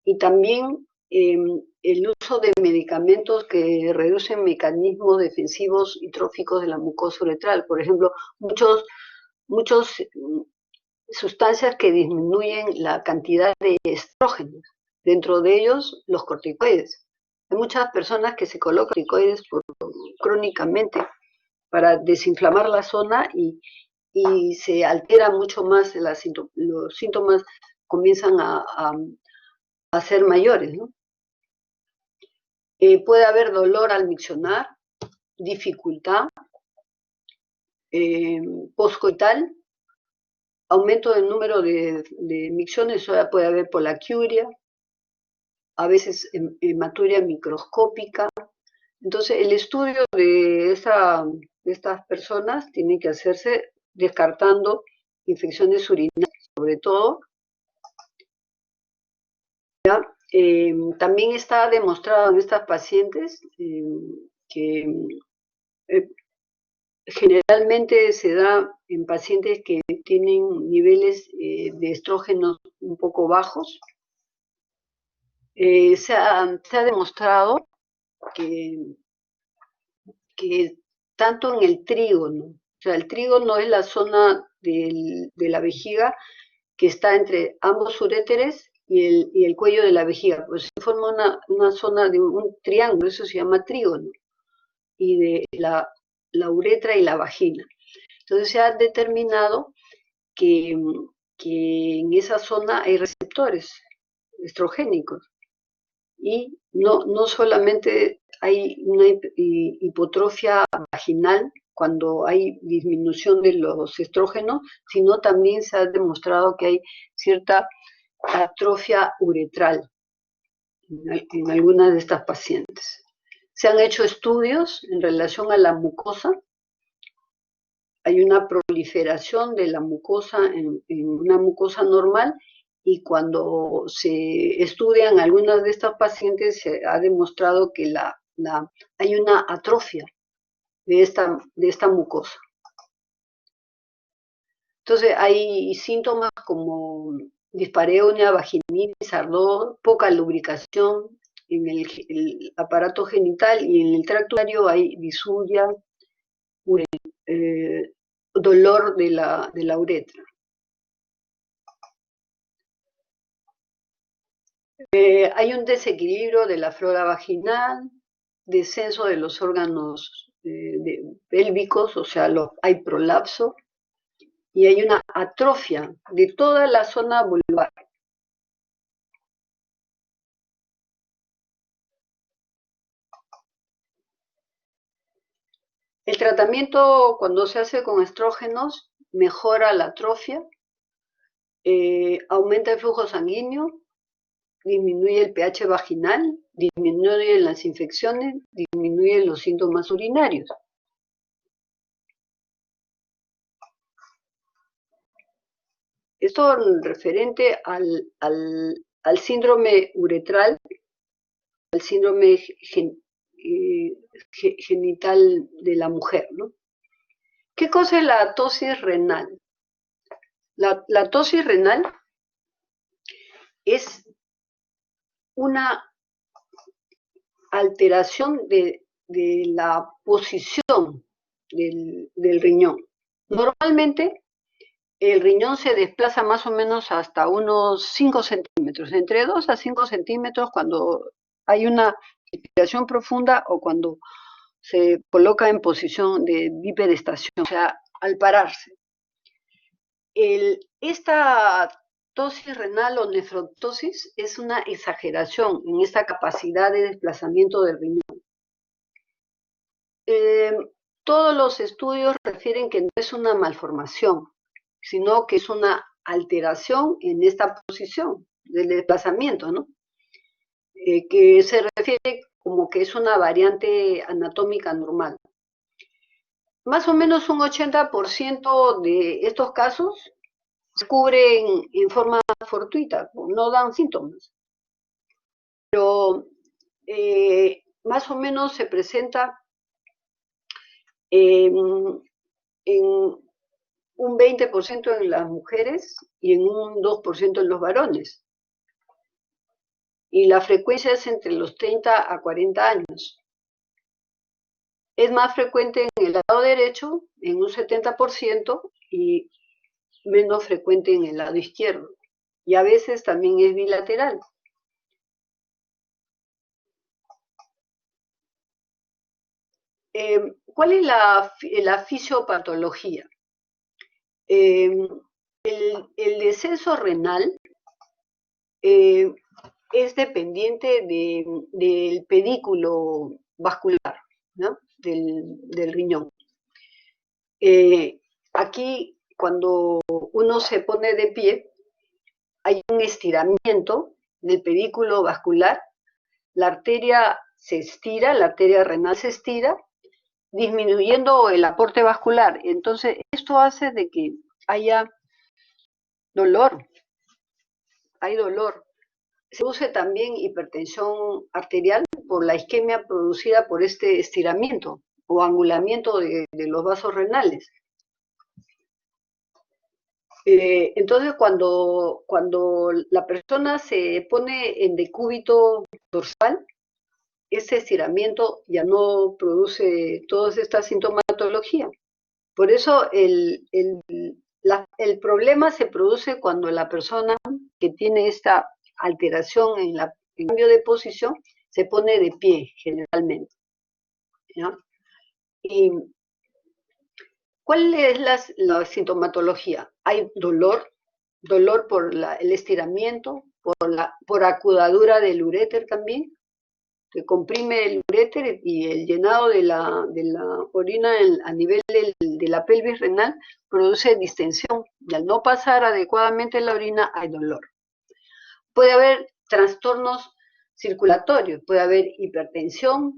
Speaker 2: y también el uso de medicamentos que reducen mecanismos defensivos y tróficos de la mucosa uretral. Por ejemplo, muchos sustancias que disminuyen la cantidad de estrógenos, dentro de ellos los corticoides. Hay muchas personas que se colocan corticoides crónicamente para desinflamar la zona y se altera mucho más, los síntomas comienzan a ser mayores, ¿no? Puede haber dolor al miccionar, dificultad, postcoital, aumento del número de micciones, o sea, puede haber polaquiuria, a veces hematuria microscópica. Entonces, el estudio de estas personas tiene que hacerse descartando infecciones urinarias, sobre todo. También está demostrado en estas pacientes que generalmente se da en pacientes que tienen niveles de estrógenos un poco bajos. Se ha demostrado que tanto en el trígono, o sea, el trígono es la zona de la vejiga que está entre ambos uréteres y el cuello de la vejiga, pues se forma una zona de un triángulo, eso se llama trígono, y de la uretra y la vagina. Entonces se ha determinado que en esa zona hay receptores estrogénicos y no solamente hay una hipotrofia vaginal cuando hay disminución de los estrógenos, sino también se ha demostrado que hay cierta atrofia uretral en algunas de estas pacientes. Se han hecho estudios en relación a la mucosa. Hay una proliferación de la mucosa en una mucosa normal y cuando se estudian algunas de estas pacientes se ha demostrado que hay una atrofia de esta mucosa. Entonces hay síntomas como dispareunia, vaginitis, ardor, poca lubricación en el aparato genital y en el tracto urinario hay disuria, dolor de la uretra. Hay un desequilibrio de la flora vaginal, descenso de los órganos pélvicos, o sea, hay prolapso, y hay una atrofia de toda la zona vulvar. El tratamiento cuando se hace con estrógenos mejora la atrofia, aumenta el flujo sanguíneo, disminuye el pH vaginal, disminuye las infecciones, disminuye los síntomas urinarios. Esto referente al síndrome uretral, al síndrome genital de la mujer, ¿no? ¿Qué cosa es la atosis renal? La atosis renal es una alteración de la posición del riñón. Normalmente el riñón se desplaza más o menos hasta unos 5 centímetros, entre 2 a 5 centímetros cuando hay una inspiración profunda o cuando se coloca en posición de bipedestación, o sea, al pararse. Esta tosis renal o nefrotosis es una exageración en esta capacidad de desplazamiento del riñón. Todos los estudios refieren que no es una malformación, sino que es una alteración en esta posición del desplazamiento, ¿no? Que se refiere como que es una variante anatómica normal. Más o menos un 80% de estos casos se cubren en forma fortuita, no dan síntomas. Pero más o menos se presenta en un 20% en las mujeres y en un 2% en los varones. Y la frecuencia es entre los 30 a 40 años. Es más frecuente en el lado derecho, en un 70%, y menos frecuente en el lado izquierdo. Y a veces también es bilateral. ¿Cuál es la fisiopatología? El descenso renal es dependiente del pedículo vascular, ¿no? del riñón. Aquí, cuando uno se pone de pie, hay un estiramiento del pedículo vascular, la arteria se estira, la arteria renal se estira, disminuyendo el aporte vascular. Entonces, esto hace de que haya dolor, hay dolor. Se produce también hipertensión arterial por la isquemia producida por este estiramiento o angulamiento de los vasos renales. Entonces, cuando la persona se pone en decúbito dorsal, ese estiramiento ya no produce toda esta sintomatología. Por eso el problema se produce cuando la persona que tiene esta alteración en el cambio de posición se pone de pie generalmente, ¿ya? Y ¿cuál es la sintomatología? Hay dolor por el estiramiento, por acudadura del uréter también, que comprime el uréter, y el llenado de la orina a nivel de la pelvis renal produce distensión, y al no pasar adecuadamente la orina hay dolor. Puede haber trastornos circulatorios, puede haber hipertensión,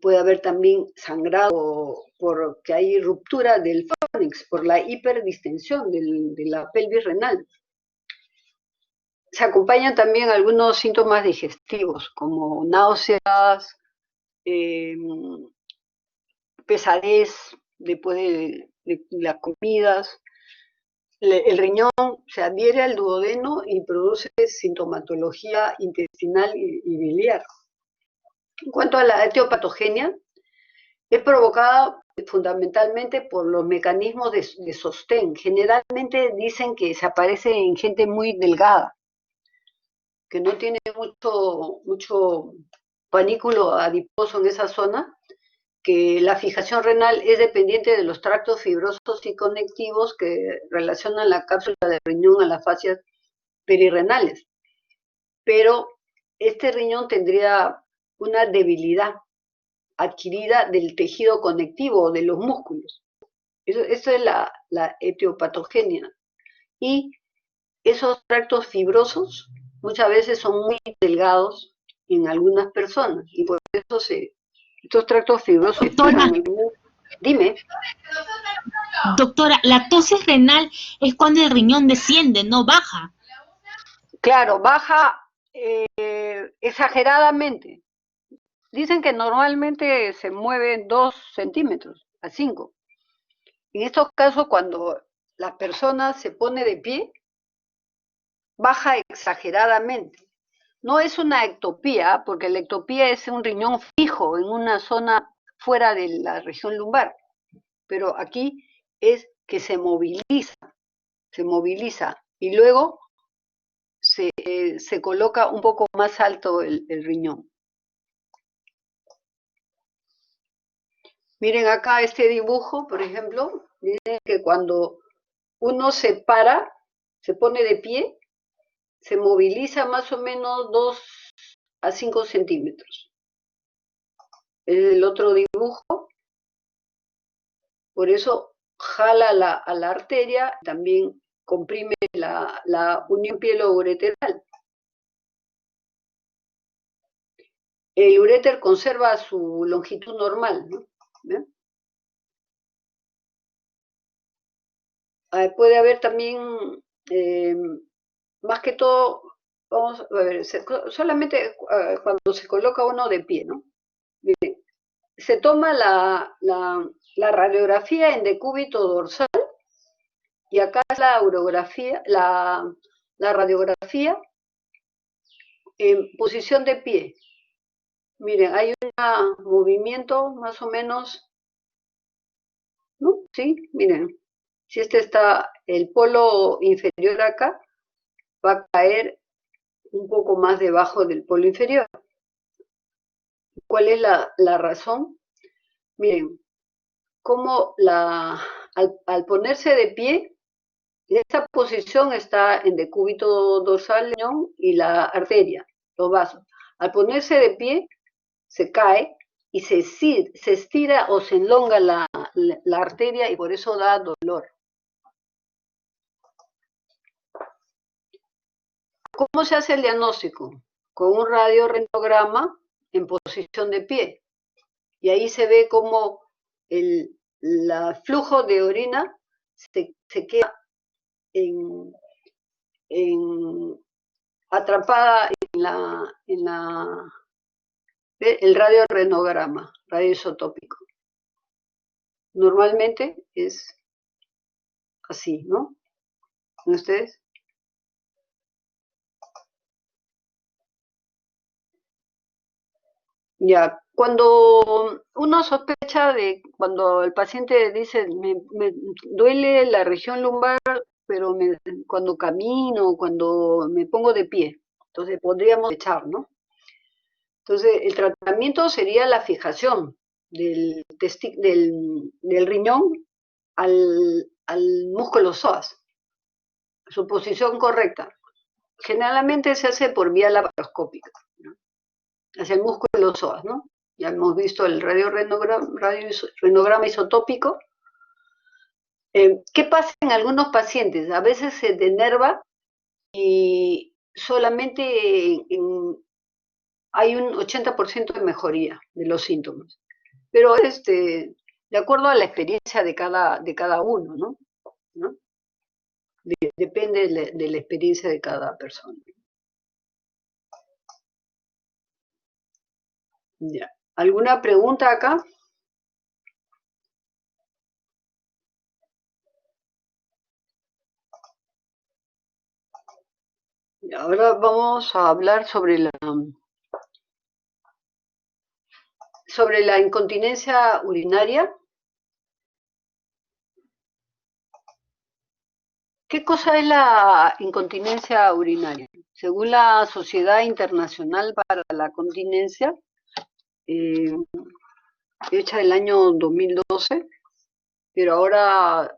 Speaker 2: puede haber también sangrado porque hay ruptura del fornix, por la hiperdistensión de la pelvis renal. Se acompañan también algunos síntomas digestivos, como náuseas, pesadez después de las comidas. El riñón se adhiere al duodeno y produce sintomatología intestinal y biliar. En cuanto a la etiopatogenia, es provocada fundamentalmente por los mecanismos de sostén. Generalmente dicen que se aparece en gente muy delgada, que no tiene mucho panículo adiposo en esa zona, que la fijación renal es dependiente de los tractos fibrosos y conectivos que relacionan la cápsula del riñón a las fascias perirrenales. Pero este riñón tendría una debilidad adquirida del tejido conectivo, de los músculos. Eso es la etiopatogenia. Y esos tractos fibrosos muchas veces son muy delgados en algunas personas, y por eso estos tractos fibrosos
Speaker 1: Doctora,
Speaker 2: Dime.
Speaker 1: doctora, la tosis renal es cuando el riñón desciende, no baja.
Speaker 2: Claro, baja exageradamente. Dicen que normalmente se mueve 2 centímetros a 5. En estos casos, cuando la persona se pone de pie, baja exageradamente. No es una ectopía, porque la ectopía es un riñón fijo en una zona fuera de la región lumbar, pero aquí es que se moviliza y luego se coloca un poco más alto el riñón. Miren acá este dibujo, por ejemplo, miren que cuando uno se para, se pone de pie, se moviliza más o menos 2 a 5 centímetros. El otro dibujo, por eso jala a la arteria, también comprime la unión pielo-ureteral. El uréter conserva su longitud normal, ¿no? ¿Ven? Puede haber también, más que todo, vamos a ver, solamente cuando se coloca uno de pie, ¿no? Miren, se toma la radiografía en decúbito dorsal y acá la urografía, la radiografía en posición de pie. Miren, hay un movimiento más o menos, ¿no? Sí, miren, si este está el polo inferior acá, va a caer un poco más debajo del polo inferior. ¿Cuál es la razón? Miren, cómo al ponerse de pie, esta posición está en decúbito dorsal y la arteria, los vasos. Al ponerse de pie, se cae y se estira o se elonga la arteria y por eso da dolor. ¿Cómo se hace el diagnóstico? Con un radiorentograma en posición de pie. Y ahí se ve cómo el flujo de orina se queda atrapada el radiorenograma, radioisotópico. Normalmente es así, ¿no? ¿Ven ustedes? Ya, cuando uno sospecha cuando el paciente dice, me duele la región lumbar, pero cuando camino, cuando me pongo de pie, entonces podríamos echar, ¿no? Entonces, el tratamiento sería la fijación del riñón al músculo psoas, su posición correcta. Generalmente se hace por vía laparoscópica, ¿no? Hacia el músculo psoas, ¿no? Ya hemos visto el radiorenograma isotópico. ¿Qué pasa en algunos pacientes? A veces se denerva y solamente hay un 80% de mejoría de los síntomas. Pero de acuerdo a la experiencia de cada uno, ¿no? Depende de la experiencia de cada persona. Ya. ¿Alguna pregunta acá? Y ahora vamos a hablar sobre la incontinencia urinaria. ¿Qué cosa es la incontinencia urinaria? Según la Sociedad Internacional para la Continencia, hecha el año 2012, pero ahora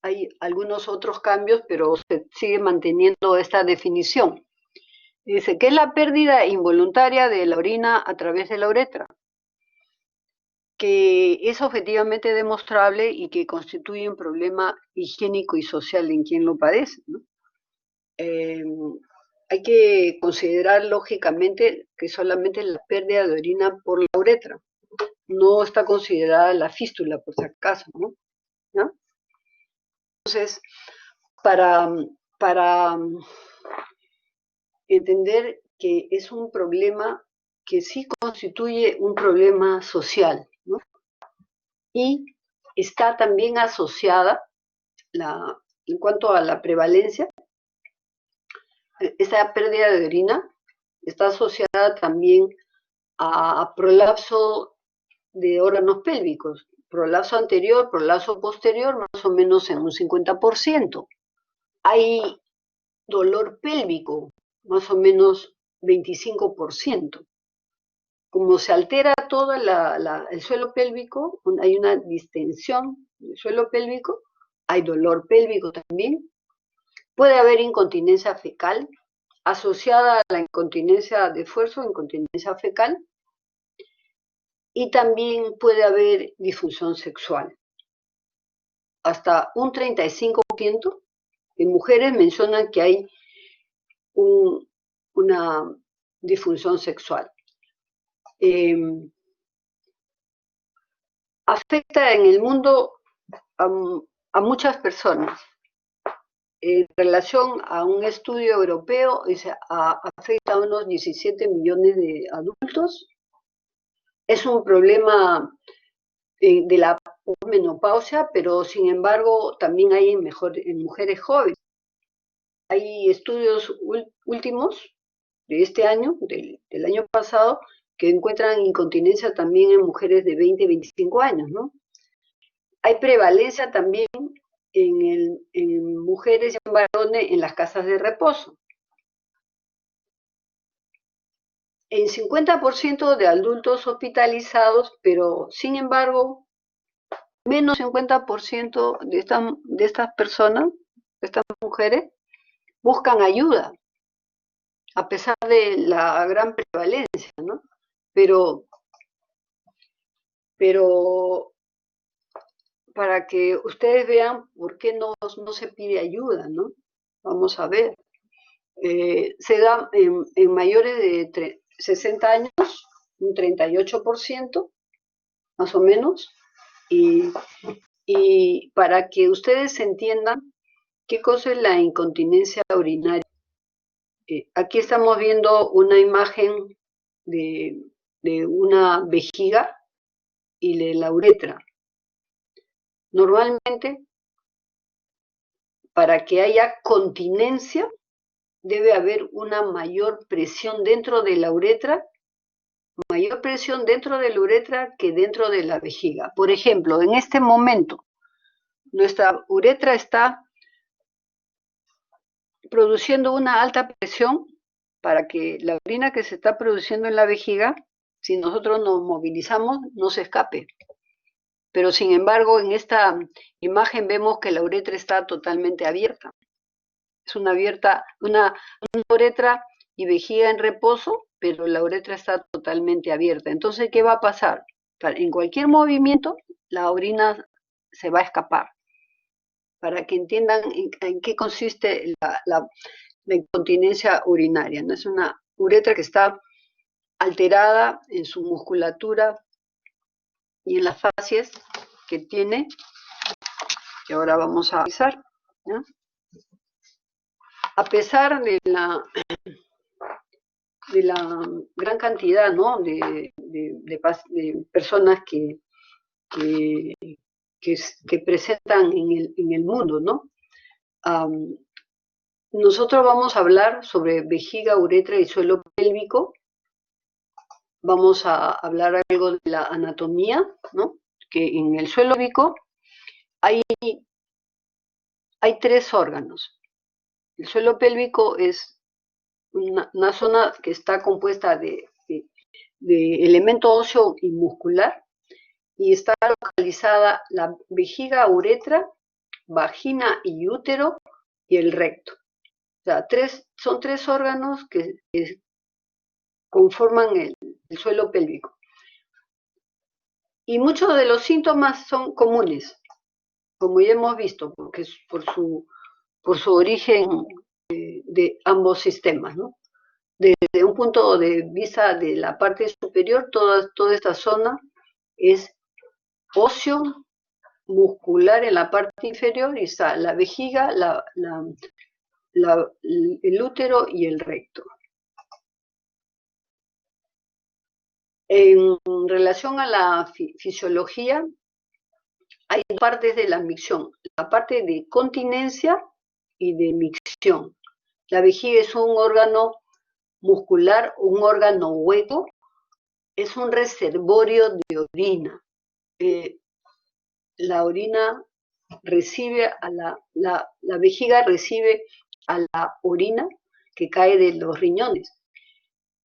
Speaker 2: hay algunos otros cambios, pero se sigue manteniendo esta definición. Dice que es la pérdida involuntaria de la orina a través de la uretra, que es objetivamente demostrable y que constituye un problema higiénico y social en quien lo padece, ¿no? Hay que considerar lógicamente que solamente la pérdida de orina por la uretra, no está considerada la fístula, por si acaso, ¿no? ¿No? Entonces, para entender que es un problema que sí constituye un problema social, ¿no? Y está también asociada, en cuanto a la prevalencia, esa pérdida de orina está asociada también a prolapso de órganos pélvicos, prolapso anterior, prolapso posterior, más o menos en un 50%. Hay dolor pélvico, más o menos 25%. Como se altera todo el suelo pélvico, hay una distensión del suelo pélvico, hay dolor pélvico también. Puede haber incontinencia fecal asociada a la incontinencia de esfuerzo, incontinencia fecal, y también puede haber disfunción sexual. Hasta un 35% de mujeres mencionan que hay una disfunción sexual. Afecta en el mundo a muchas personas. En relación a un estudio europeo, afecta a unos 17 millones de adultos Es un problema de la menopausia, pero sin embargo también hay en mujeres jóvenes. Hay estudios últimos de este año, del año pasado, que encuentran incontinencia también en mujeres de 20, 25 años, ¿no? Hay prevalencia también en mujeres y en varones en las casas de reposo. En 50% de adultos hospitalizados, pero sin embargo, menos 50% de estas personas, de estas mujeres, buscan ayuda, a pesar de la gran prevalencia, ¿no? Pero para que ustedes vean por qué no se pide ayuda, ¿no? Vamos a ver. Se da en mayores de 60 años un 38%, más o menos, y para que ustedes entiendan qué cosa es la incontinencia urinaria. Aquí estamos viendo una imagen de una vejiga y de la uretra. Normalmente, para que haya continencia, debe haber una mayor presión dentro de la uretra, mayor presión dentro de la uretra que dentro de la vejiga. Por ejemplo, en este momento, nuestra uretra está produciendo una alta presión para que la orina que se está produciendo en la vejiga, si nosotros nos movilizamos, no se escape. Pero sin embargo, en esta imagen vemos que la uretra está totalmente abierta. Es una uretra y vejiga en reposo, pero la uretra está totalmente abierta. Entonces, ¿qué va a pasar? En cualquier movimiento, la orina se va a escapar. Para que entiendan en qué consiste la incontinencia urinaria, ¿no? Es una uretra que está alterada en su musculatura y en las facies que tiene, que ahora vamos a revisar, ¿no? A pesar de la gran cantidad, ¿no?, de personas que presentan en el mundo, ¿no? Nosotros vamos a hablar sobre vejiga, uretra y suelo pélvico. Vamos a hablar algo de la anatomía, ¿no? Que en el suelo pélvico hay 3 órganos. El suelo pélvico es una zona que está compuesta de elemento óseo y muscular, y está localizada la vejiga, uretra, vagina y útero y el recto. O sea, son 3 órganos que conforman el suelo pélvico. Y muchos de los síntomas son comunes, como ya hemos visto, porque es por su origen de ambos sistemas, ¿no? Desde un punto de vista de la parte superior, toda esta zona es óseo, muscular en la parte inferior, y está la vejiga, el útero y el recto. En relación a la fisiología, hay 2 partes de la micción, la parte de continencia y de micción. La vejiga es un órgano muscular, un órgano hueco, es un reservorio de orina. La orina recibe la vejiga recibe a la orina que cae de los riñones.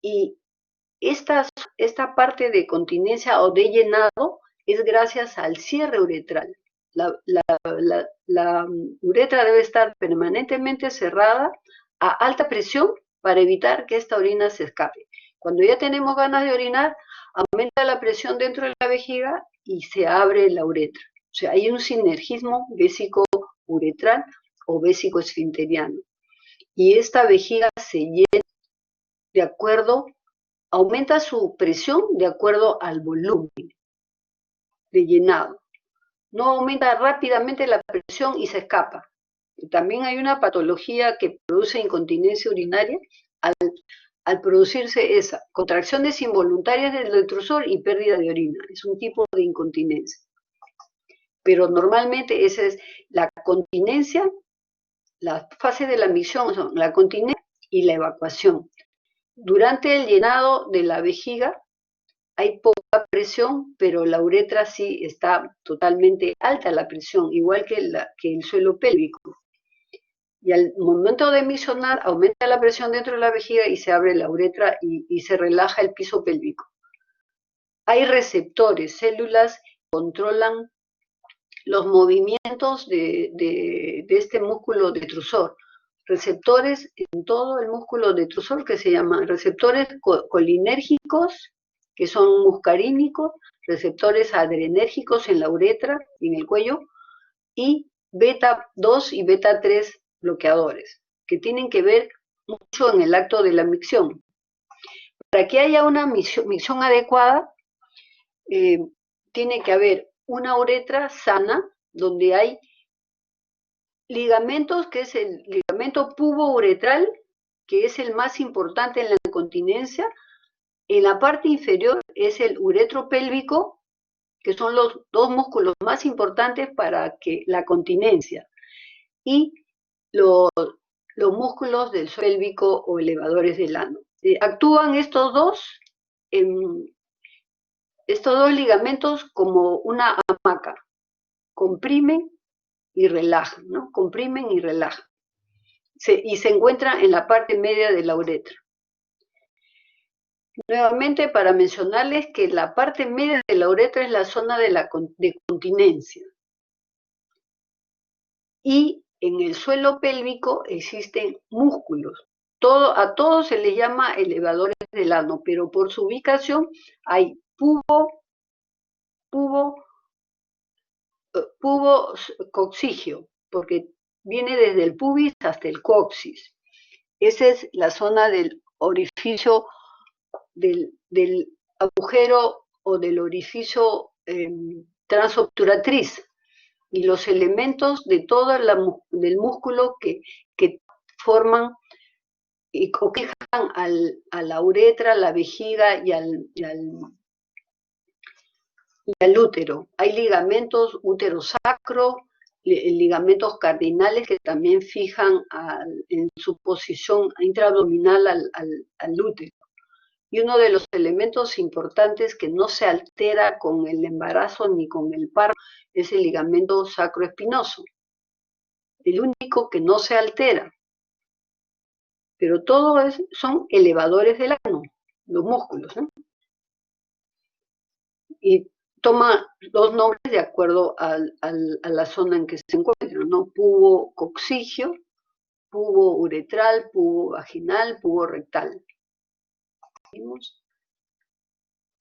Speaker 2: Y esta parte de continencia o de llenado es gracias al cierre uretral. La uretra debe estar permanentemente cerrada a alta presión para evitar que esta orina se escape. Cuando ya tenemos ganas de orinar, aumenta la presión dentro de la vejiga y se abre la uretra. O sea, hay un sinergismo vésico-uretral o vésico-esfinteriano. Y esta vejiga se llena de acuerdo, aumenta su presión de acuerdo al volumen de llenado. No aumenta rápidamente la presión y se escapa. También hay una patología que produce incontinencia urinaria al producirse esa, contracciones involuntarias del detrusor y pérdida de orina. Es un tipo de incontinencia. Pero normalmente esa es la continencia, la fase de la micción son la continencia y la evacuación. Durante el llenado de la vejiga hay poca presión, pero la uretra sí está totalmente alta la presión, igual que el suelo pélvico. Y al momento de misionar aumenta la presión dentro de la vejiga y se abre la uretra y se relaja el piso pélvico. Hay receptores, células que controlan los movimientos de este músculo detrusor. Receptores en todo el músculo detrusor que se llaman receptores colinérgicos, que son muscarínicos, receptores adrenérgicos en la uretra y en el cuello, y beta 2 y beta 3 bloqueadores, que tienen que ver mucho en el acto de la micción. Para que haya una micción adecuada, tiene que haber una uretra sana, donde hay ligamentos, que es el ligamento pubouretral, que es el más importante en la incontinencia. En la parte inferior es el uretro pélvico, que son los dos músculos más importantes para que la continencia. Y los músculos del suelo pélvico o elevadores del ano. Actúan estos dos ligamentos como una hamaca, comprimen y relajan, ¿no? Comprimen y relajan. Y se encuentra en la parte media de la uretra. Nuevamente, para mencionarles que la parte media de la uretra es la zona de continencia. Y en el suelo pélvico existen músculos. A todos se les llama elevadores del ano, pero por su ubicación hay pubo-coccigio, porque viene desde el pubis hasta el coxis. Esa es la zona del orificio, del agujero o del orificio transobturatriz, y los elementos de todo del músculo que forman y coquejan a la uretra, la vejiga y al útero. Hay ligamentos útero-sacro, ligamentos cardinales que también fijan en su posición intraabdominal al útero. Y uno de los elementos importantes que no se altera con el embarazo ni con el parto es el ligamento sacroespinoso. El único que no se altera. Pero todos son elevadores del ano, los músculos, ¿no? Y toma dos nombres de acuerdo a la zona en que se encuentran, ¿no? Pubo-coccigio, pubo-uretral, pubo-vaginal, pubo-rectal.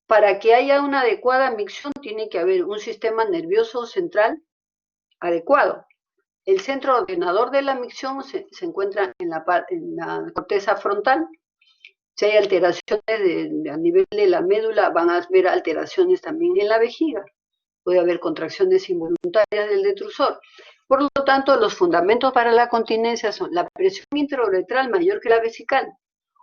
Speaker 2: Para que haya una adecuada micción tiene que haber un sistema nervioso central adecuado. El centro ordenador de la micción se encuentra en la corteza frontal. Si hay alteraciones a nivel de la médula, van a ver alteraciones también en la vejiga. Puede haber contracciones involuntarias del detrusor. Por lo tanto, los fundamentos para la continencia son la presión intrauretral mayor que la vesical,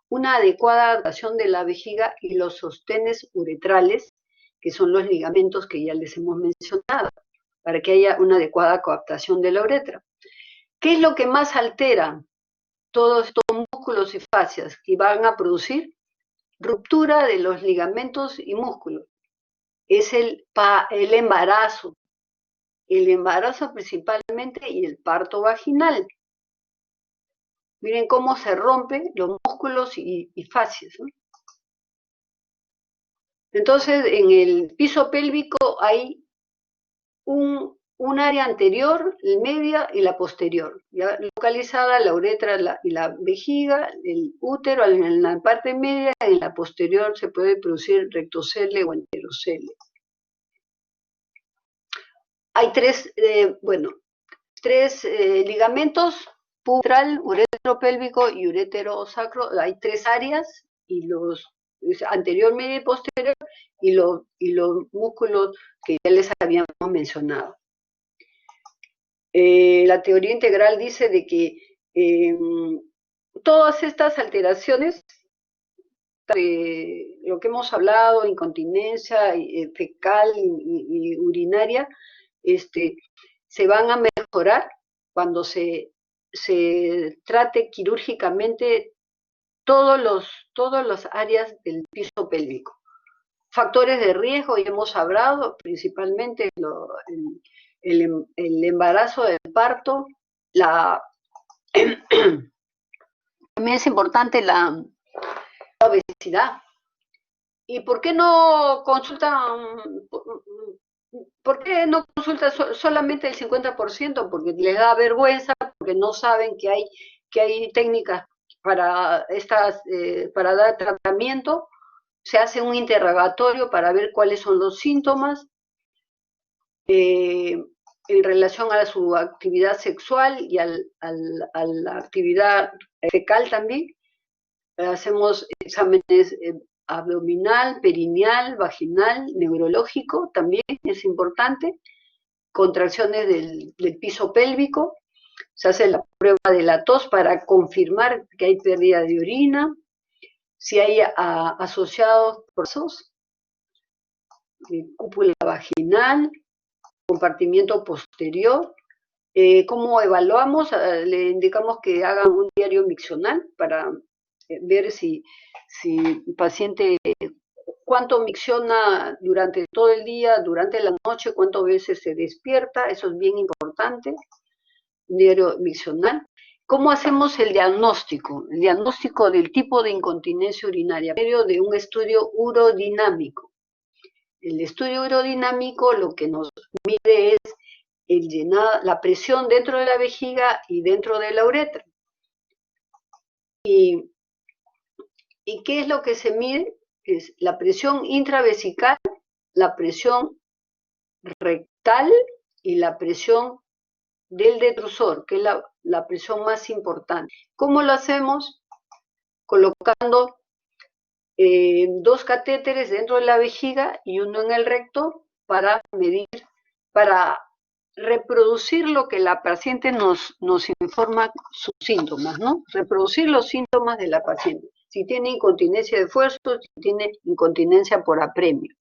Speaker 2: una adecuada adaptación de la vejiga y los sostenes uretrales, que son los ligamentos que ya les hemos mencionado, para que haya una adecuada coaptación de la uretra. ¿Qué es lo que más altera todos estos músculos y fascias que van a producir ruptura de los ligamentos y músculos? Es el embarazo principalmente y el parto vaginal. Miren cómo se rompen los músculos y fascias, ¿no? Entonces, en el piso pélvico hay un área anterior, media y la posterior, ¿ya? Localizada la uretra y la vejiga, el útero en la parte media, en la posterior se puede producir rectocele o enterocele. Hay tres ligamentos, pubouretral, uretro pélvico y uretero sacro. Hay tres áreas, y los anterior, medio y posterior, y los músculos que ya les habíamos mencionado. La teoría integral dice de que todas estas alteraciones lo que hemos hablado, incontinencia fecal y urinaria, se van a mejorar cuando se trate quirúrgicamente todas las áreas del piso pélvico. Factores de riesgo, ya hemos hablado, principalmente el embarazo del parto, también es importante la obesidad. ¿Y por qué no consultan? ¿Por qué no consulta solamente el 50%? Porque les da vergüenza, porque no saben que hay técnicas para dar tratamiento. Se hace un interrogatorio para ver cuáles son los síntomas en relación a su actividad sexual y a la actividad fecal también. Hacemos exámenes abdominal, perineal, vaginal, neurológico, también es importante. Contracciones del piso pélvico. Se hace la prueba de la tos para confirmar que hay pérdida de orina. Si hay asociados procesos, cúpula vaginal, compartimiento posterior. ¿Cómo evaluamos? Le indicamos que hagan un diario miccional para ver si el paciente, cuánto micciona durante todo el día, durante la noche, cuántas veces se despierta, eso es bien importante, un diario miccional. ¿Cómo hacemos el diagnóstico? El diagnóstico del tipo de incontinencia urinaria, por medio de un estudio urodinámico. El estudio urodinámico lo que nos mide es la presión dentro de la vejiga y dentro de la uretra. ¿Y qué es lo que se mide? Es la presión intravesical, la presión rectal y la presión del detrusor, que es la presión más importante. ¿Cómo lo hacemos? Colocando 2 catéteres dentro de la vejiga y uno en el recto para medir, para reproducir lo que la paciente nos informa sus síntomas, ¿no? Reproducir los síntomas de la paciente. Si tiene incontinencia de esfuerzo, si tiene incontinencia por apremio.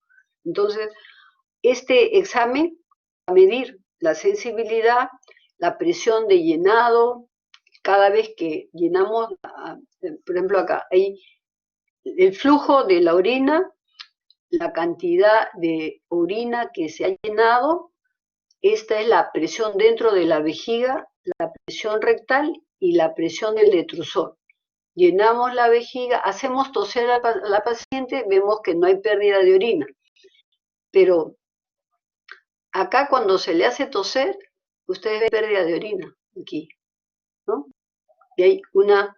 Speaker 2: Entonces, este examen va a medir la sensibilidad, la presión de llenado. Cada vez que llenamos, por ejemplo acá, hay el flujo de la orina, la cantidad de orina que se ha llenado. Esta es la presión dentro de la vejiga, la presión rectal y la presión del detrusor. Llenamos la vejiga, hacemos toser a la paciente, vemos que no hay pérdida de orina. Pero acá cuando se le hace toser, ustedes ven pérdida de orina, aquí, ¿no? Y hay una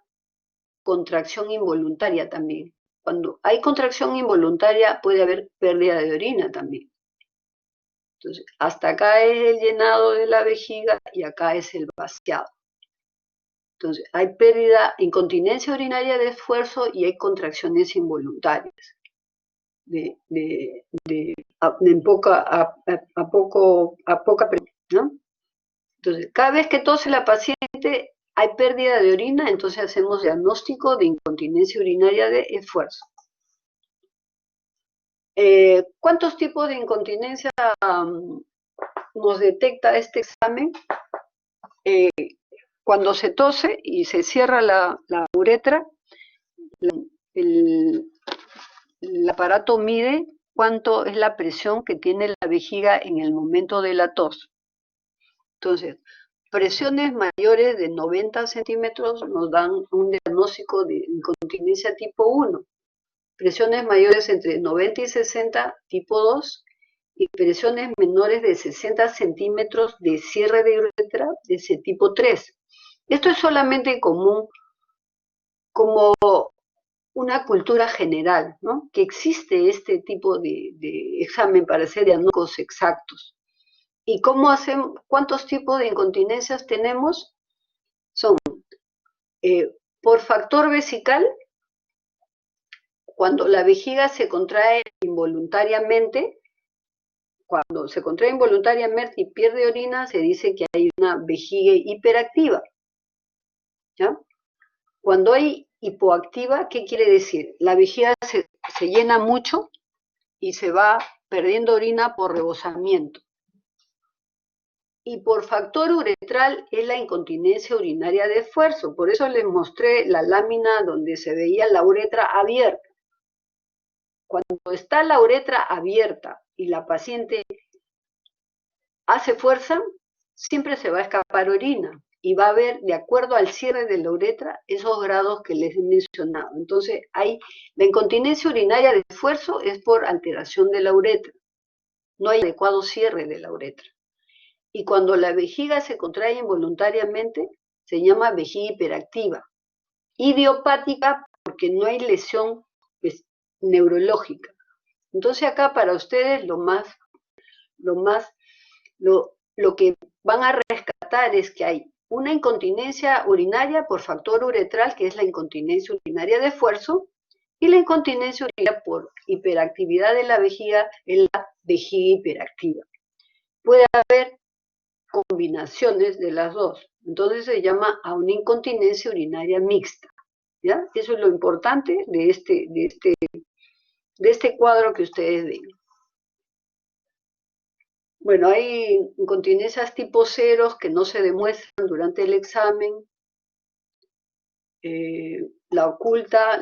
Speaker 2: contracción involuntaria también. Cuando hay contracción involuntaria puede haber pérdida de orina también. Entonces, hasta acá es el llenado de la vejiga y acá es el vaciado. Entonces, hay pérdida, incontinencia urinaria de esfuerzo y hay contracciones involuntarias. A poca presión, ¿no? Entonces, cada vez que tose la paciente hay pérdida de orina, entonces hacemos diagnóstico de incontinencia urinaria de esfuerzo. ¿Cuántos tipos de incontinencia nos detecta este examen? Cuando se tose y se cierra la uretra, el aparato mide cuánto es la presión que tiene la vejiga en el momento de la tos. Entonces, presiones mayores de 90 centímetros nos dan un diagnóstico de incontinencia tipo 1. Presiones mayores entre 90 y 60, tipo 2, y presiones menores de 60 centímetros de cierre de uretra, de ese tipo 3. Esto es solamente común como una cultura general, ¿no? Que existe este tipo de examen para hacer diagnósticos exactos. ¿Y cómo hacemos? ¿Cuántos tipos de incontinencias tenemos? Son por factor vesical, cuando la vejiga se contrae involuntariamente. Cuando se contrae involuntariamente y pierde orina, se dice que hay una vejiga hiperactiva, ¿ya? Cuando hay hipoactiva, ¿qué quiere decir? La vejiga se llena mucho y se va perdiendo orina por rebosamiento. Y por factor uretral es la incontinencia urinaria de esfuerzo. Por eso les mostré la lámina donde se veía la uretra abierta. Cuando está la uretra abierta y la paciente hace fuerza, siempre se va a escapar orina y va a haber, de acuerdo al cierre de la uretra, esos grados que les he mencionado. Entonces, la incontinencia urinaria de esfuerzo es por alteración de la uretra. No hay adecuado cierre de la uretra. Y cuando la vejiga se contrae involuntariamente, se llama vejiga hiperactiva. Idiopática porque no hay lesión neurológica. Entonces acá para ustedes lo que van a rescatar es que hay una incontinencia urinaria por factor uretral, que es la incontinencia urinaria de esfuerzo, y la incontinencia urinaria por hiperactividad de la vejiga es la vejiga hiperactiva. Puede haber combinaciones de las dos, entonces se llama a una incontinencia urinaria mixta, ¿ya? Eso es lo importante de este cuadro que ustedes ven. Bueno, hay incontinencias tipo ceros que no se demuestran durante el examen. La oculta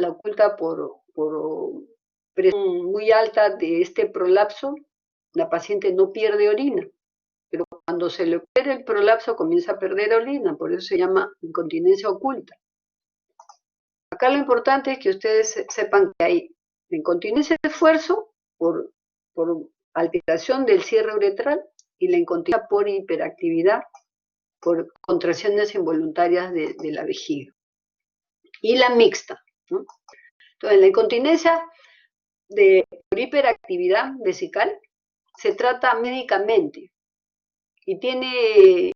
Speaker 2: por presión muy alta de este prolapso, la paciente no pierde orina, pero cuando se le opera el prolapso comienza a perder orina, por eso se llama incontinencia oculta. Acá lo importante es que ustedes sepan que hay incontinencia de esfuerzo por alteración del cierre uretral y la incontinencia por hiperactividad, por contracciones involuntarias de la vejiga. Y la mixta, ¿no? Entonces, la incontinencia por hiperactividad vesical se trata médicamente y tiene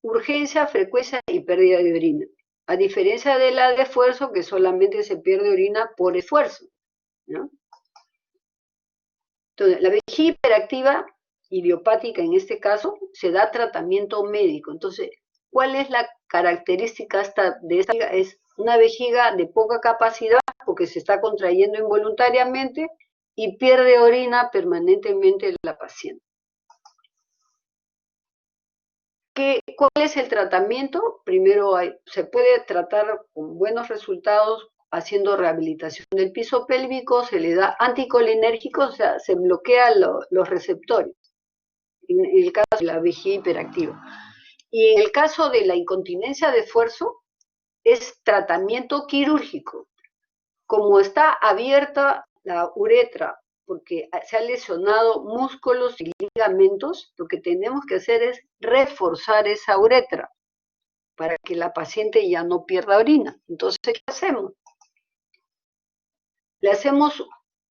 Speaker 2: urgencia, frecuencia y pérdida de orina. A diferencia de la de esfuerzo, que solamente se pierde orina por esfuerzo, ¿no? Entonces, la vejiga hiperactiva, idiopática en este caso, se da tratamiento médico. Entonces, ¿cuál es la característica de esta vejiga? Es una vejiga de poca capacidad porque se está contrayendo involuntariamente y pierde orina permanentemente la paciente. ¿Cuál es el tratamiento? Primero, se puede tratar con buenos resultados haciendo rehabilitación del piso pélvico, se le da anticolinérgicos, o sea, se bloquean los receptores, en el caso de la vejiga hiperactiva. Y en el caso de la incontinencia de esfuerzo, es tratamiento quirúrgico. Como está abierta la uretra, porque se han lesionado músculos y ligamentos, lo que tenemos que hacer es reforzar esa uretra para que la paciente ya no pierda orina. Entonces, ¿qué hacemos?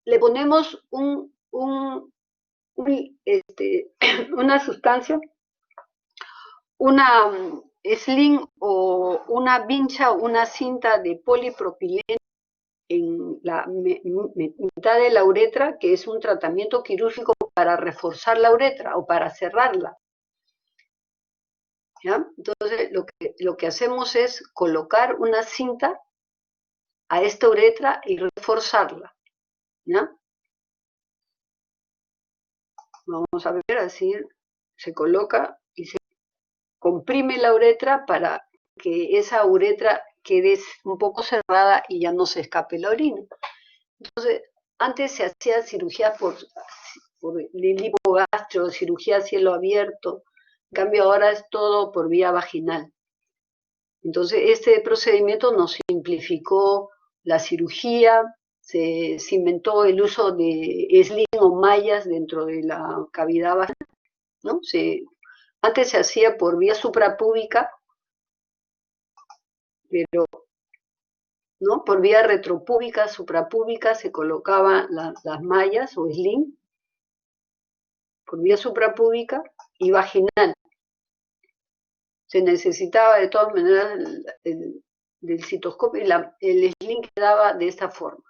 Speaker 2: Le ponemos una sustancia, una sling o una vincha, una cinta de polipropileno en la mitad de la uretra, que es un tratamiento quirúrgico para reforzar la uretra o para cerrarla. ¿Ya? Entonces, lo que hacemos es colocar una cinta a esta uretra y reforzarla. ¿Ya? Vamos a ver, así se coloca y se comprime la uretra para que esa uretra quede un poco cerrada y ya no se escape la orina. Entonces, antes se hacía cirugía por lipogastro, cirugía a cielo abierto, en cambio ahora es todo por vía vaginal. Entonces, este procedimiento nos simplificó la cirugía, se inventó el uso de sling o mallas dentro de la cavidad vaginal, ¿no? Antes se hacía por vía suprapúbica, pero ¿no? Por vía retropúbica, suprapúbica, se colocaban las mallas o sling, por vía suprapúbica y vaginal. Se necesitaba de todas maneras del citoscopio y el sling quedaba de esta forma.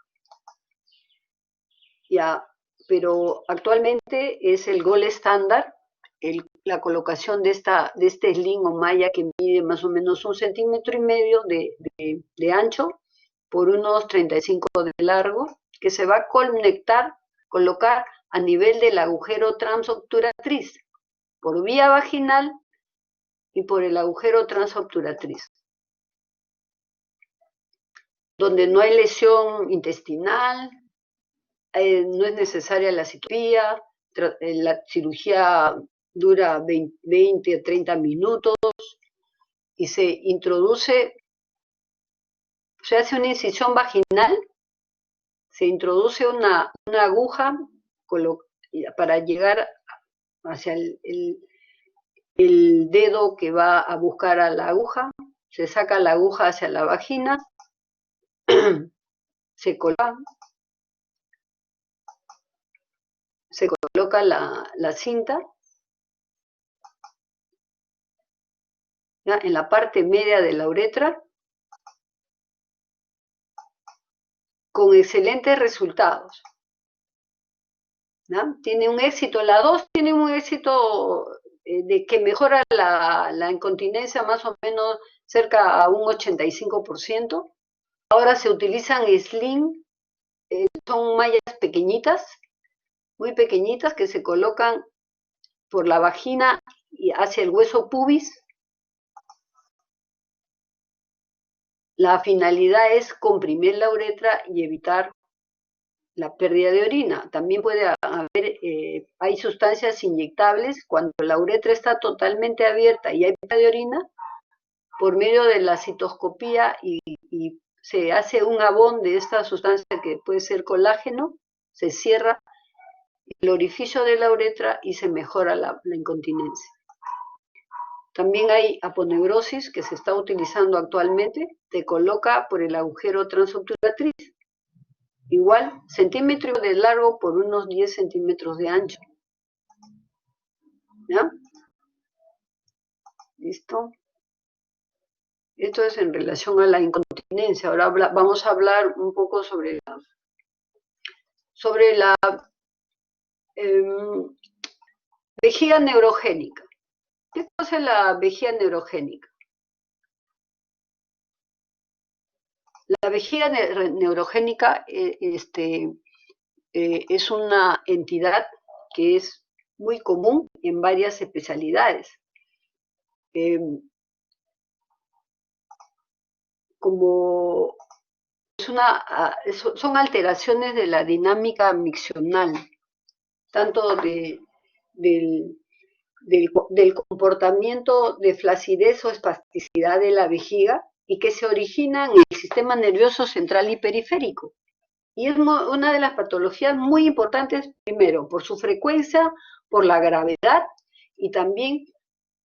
Speaker 2: Ya, pero actualmente es el gold estándar, el la colocación de este sling o malla que mide más o menos 1,5 centímetros de ancho por unos 35 de largo, que se va a colocar a nivel del agujero transobturatriz, por vía vaginal y por el agujero transobturatriz, donde no hay lesión intestinal, no es necesaria la cirugía, la cirugía dura 20 a 30 minutos y se introduce, se hace una incisión vaginal, se introduce una aguja para llegar hacia el dedo que va a buscar a la aguja, se saca la aguja hacia la vagina, se coloca la cinta, ¿ya?, en la parte media de la uretra, con excelentes resultados, ¿ya? Tiene un éxito, la 2 tiene un éxito de que mejora la incontinencia más o menos cerca a un 85%. Ahora se utilizan sling, son mallas pequeñitas, muy pequeñitas, que se colocan por la vagina y hacia el hueso pubis. La finalidad es comprimir la uretra y evitar la pérdida de orina. También puede haber, hay sustancias inyectables cuando la uretra está totalmente abierta y hay pérdida de orina, por medio de la citoscopía y se hace un abón de esta sustancia que puede ser colágeno, se cierra el orificio de la uretra y se mejora la incontinencia. También hay aponeurosis que se está utilizando actualmente, te coloca por el agujero transobturatriz. Igual, centímetro de largo por unos 10 centímetros de ancho. ¿Ya? ¿Listo? Esto es en relación a la incontinencia. Ahora vamos a hablar un poco sobre la vejiga neurogénica. ¿Qué cosa es la vejiga neurogénica? La vejiga neurogénica es una entidad que es muy común en varias especialidades. Como son alteraciones de la dinámica miccional, tanto del comportamiento de flacidez o espasticidad de la vejiga, y que se originan en el sistema nervioso central y periférico. Y es una de las patologías muy importantes, primero, por su frecuencia, por la gravedad y también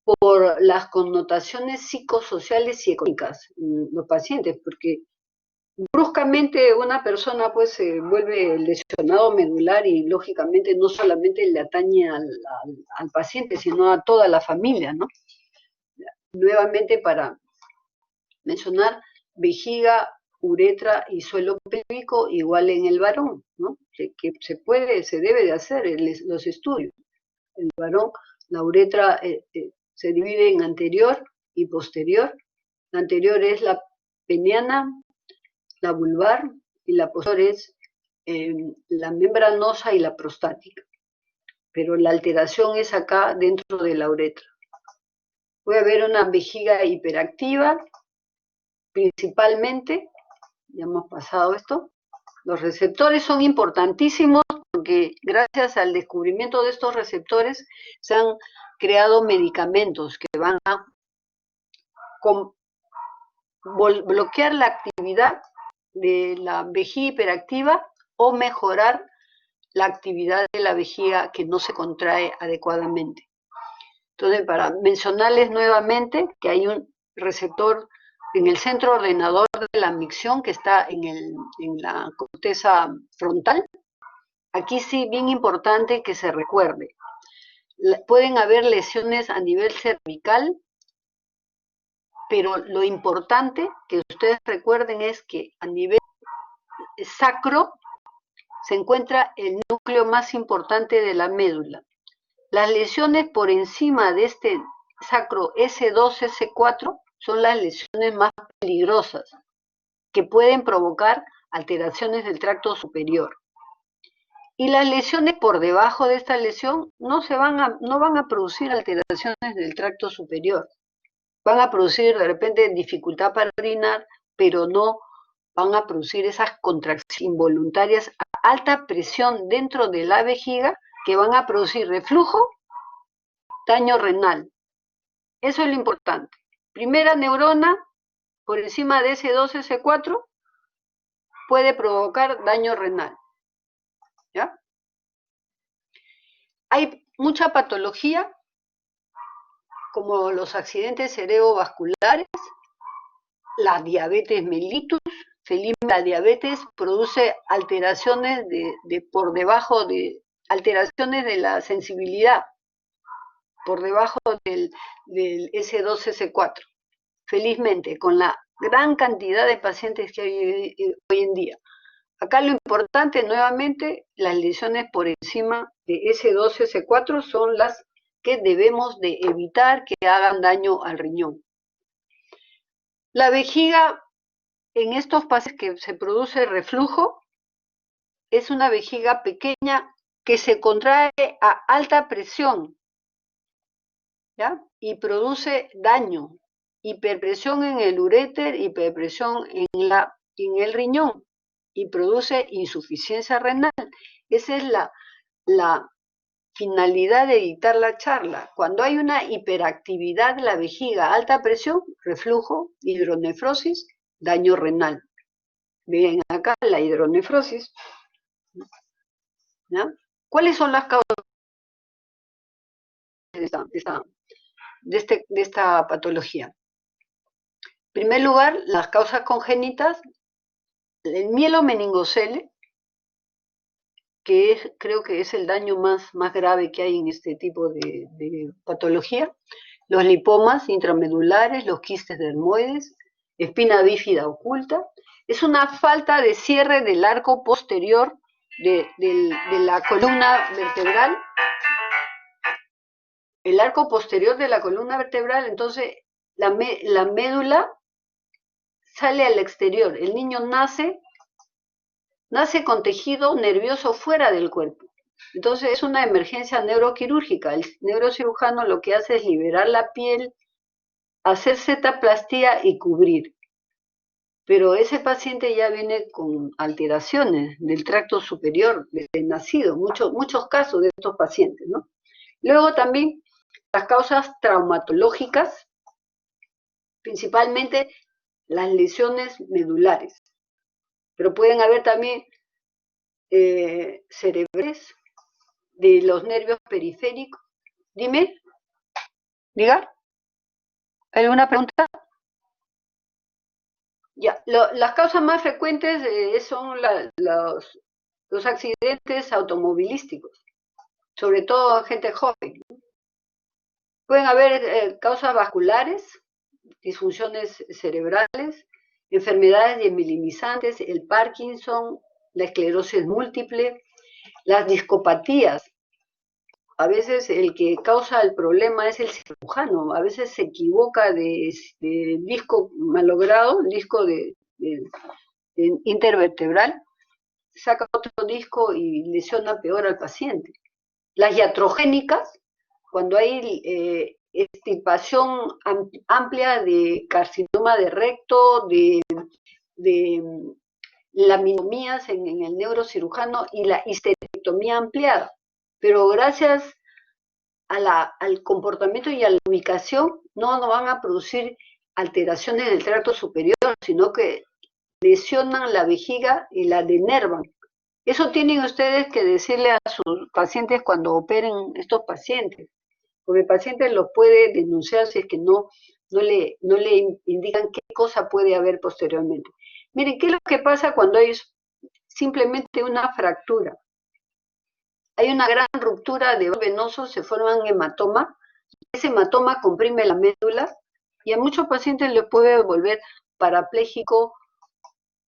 Speaker 2: por las connotaciones psicosociales y económicas en los pacientes, porque bruscamente una persona pues se vuelve lesionado medular y lógicamente no solamente le atañe al paciente, sino a toda la familia, ¿no? Nuevamente, para mencionar, vejiga, uretra y suelo pélvico igual en el varón, ¿no? Que se debe de hacer los estudios. El varón, la uretra se divide en anterior y posterior. La anterior es la peniana, la vulvar, y la posterior es la membranosa y la prostática. Pero la alteración es acá dentro de la uretra. Puede haber una vejiga hiperactiva, principalmente, ya hemos pasado esto. Los receptores son importantísimos porque gracias al descubrimiento de estos receptores se han creado medicamentos que van a bloquear la actividad de la vejiga hiperactiva o mejorar la actividad de la vejiga que no se contrae adecuadamente. Entonces, para mencionarles nuevamente que hay un receptor en el centro ordenador de la micción que está en la corteza frontal. Aquí sí, bien importante que se recuerde. Pueden haber lesiones a nivel cervical, pero lo importante que ustedes recuerden es que a nivel sacro se encuentra el núcleo más importante de la médula. Las lesiones por encima de este sacro S2, S4 son las lesiones más peligrosas, que pueden provocar alteraciones del tracto superior. Y las lesiones por debajo de esta lesión no van a producir alteraciones del tracto superior. Van a producir de repente dificultad para orinar, pero no van a producir esas contracciones involuntarias a alta presión dentro de la vejiga que van a producir reflujo, daño renal. Eso es lo importante. Primera neurona, por encima de S2, S4, puede provocar daño renal. ¿Ya? Hay mucha patología, como los accidentes cerebrovasculares, la diabetes mellitus. Felizmente la diabetes produce alteraciones por debajo de alteraciones de la sensibilidad, por debajo del S2, S4. Felizmente, con la gran cantidad de pacientes que hay hoy en día. Acá lo importante, nuevamente, las lesiones por encima de S2, S4 son las que debemos de evitar que hagan daño al riñón. La vejiga, en estos pacientes que se produce reflujo, es una vejiga pequeña que se contrae a alta presión, ¿ya? Y produce daño, hiperpresión en el uréter, hiperpresión en el riñón, y produce insuficiencia renal. Esa es la finalidad de dictar la charla. Cuando hay una hiperactividad de la vejiga, alta presión, reflujo, hidronefrosis, daño renal. Ven acá la hidronefrosis. ¿Ya? ¿Cuáles son las causas de esta patología? En primer lugar, las causas congénitas, el mielomeningocele, que creo que es el daño más grave que hay en este tipo de patología, los lipomas intramedulares, los quistes dermoides, espina bífida oculta, es una falta de cierre del arco posterior de la columna vertebral. El arco posterior de la columna vertebral, entonces la médula sale al exterior. El niño nace con tejido nervioso fuera del cuerpo. Entonces es una emergencia neuroquirúrgica. El neurocirujano lo que hace es liberar la piel, hacer cetoplastía y cubrir. Pero ese paciente ya viene con alteraciones del tracto superior desde nacido, muchos casos de estos pacientes, ¿no? Luego también las causas traumatológicas, principalmente las lesiones medulares, pero pueden haber también cerebrales de los nervios periféricos. Dime, diga, ¿alguna pregunta? Ya, las causas más frecuentes son los accidentes automovilísticos, sobre todo en gente joven. Pueden haber causas vasculares, disfunciones cerebrales, enfermedades desmielinizantes, el Parkinson, la esclerosis múltiple, las discopatías. A veces el que causa el problema es el cirujano, a veces se equivoca de disco malogrado, disco de intervertebral, saca otro disco y lesiona peor al paciente. Las iatrogénicas, cuando hay extirpación amplia de carcinoma de recto, de laminomías en el neurocirujano y la histerectomía ampliada. Pero gracias al comportamiento y a la ubicación no van a producir alteraciones del tracto superior, sino que lesionan la vejiga y la denervan. Eso tienen ustedes que decirle a sus pacientes cuando operen estos pacientes, porque el paciente los puede denunciar si es que no le indican qué cosa puede haber posteriormente. Miren, ¿qué es lo que pasa cuando hay simplemente una fractura? Hay una gran ruptura de vasos venosos, se forma un hematoma, ese hematoma comprime la médula y a muchos pacientes les puede volver parapléjico,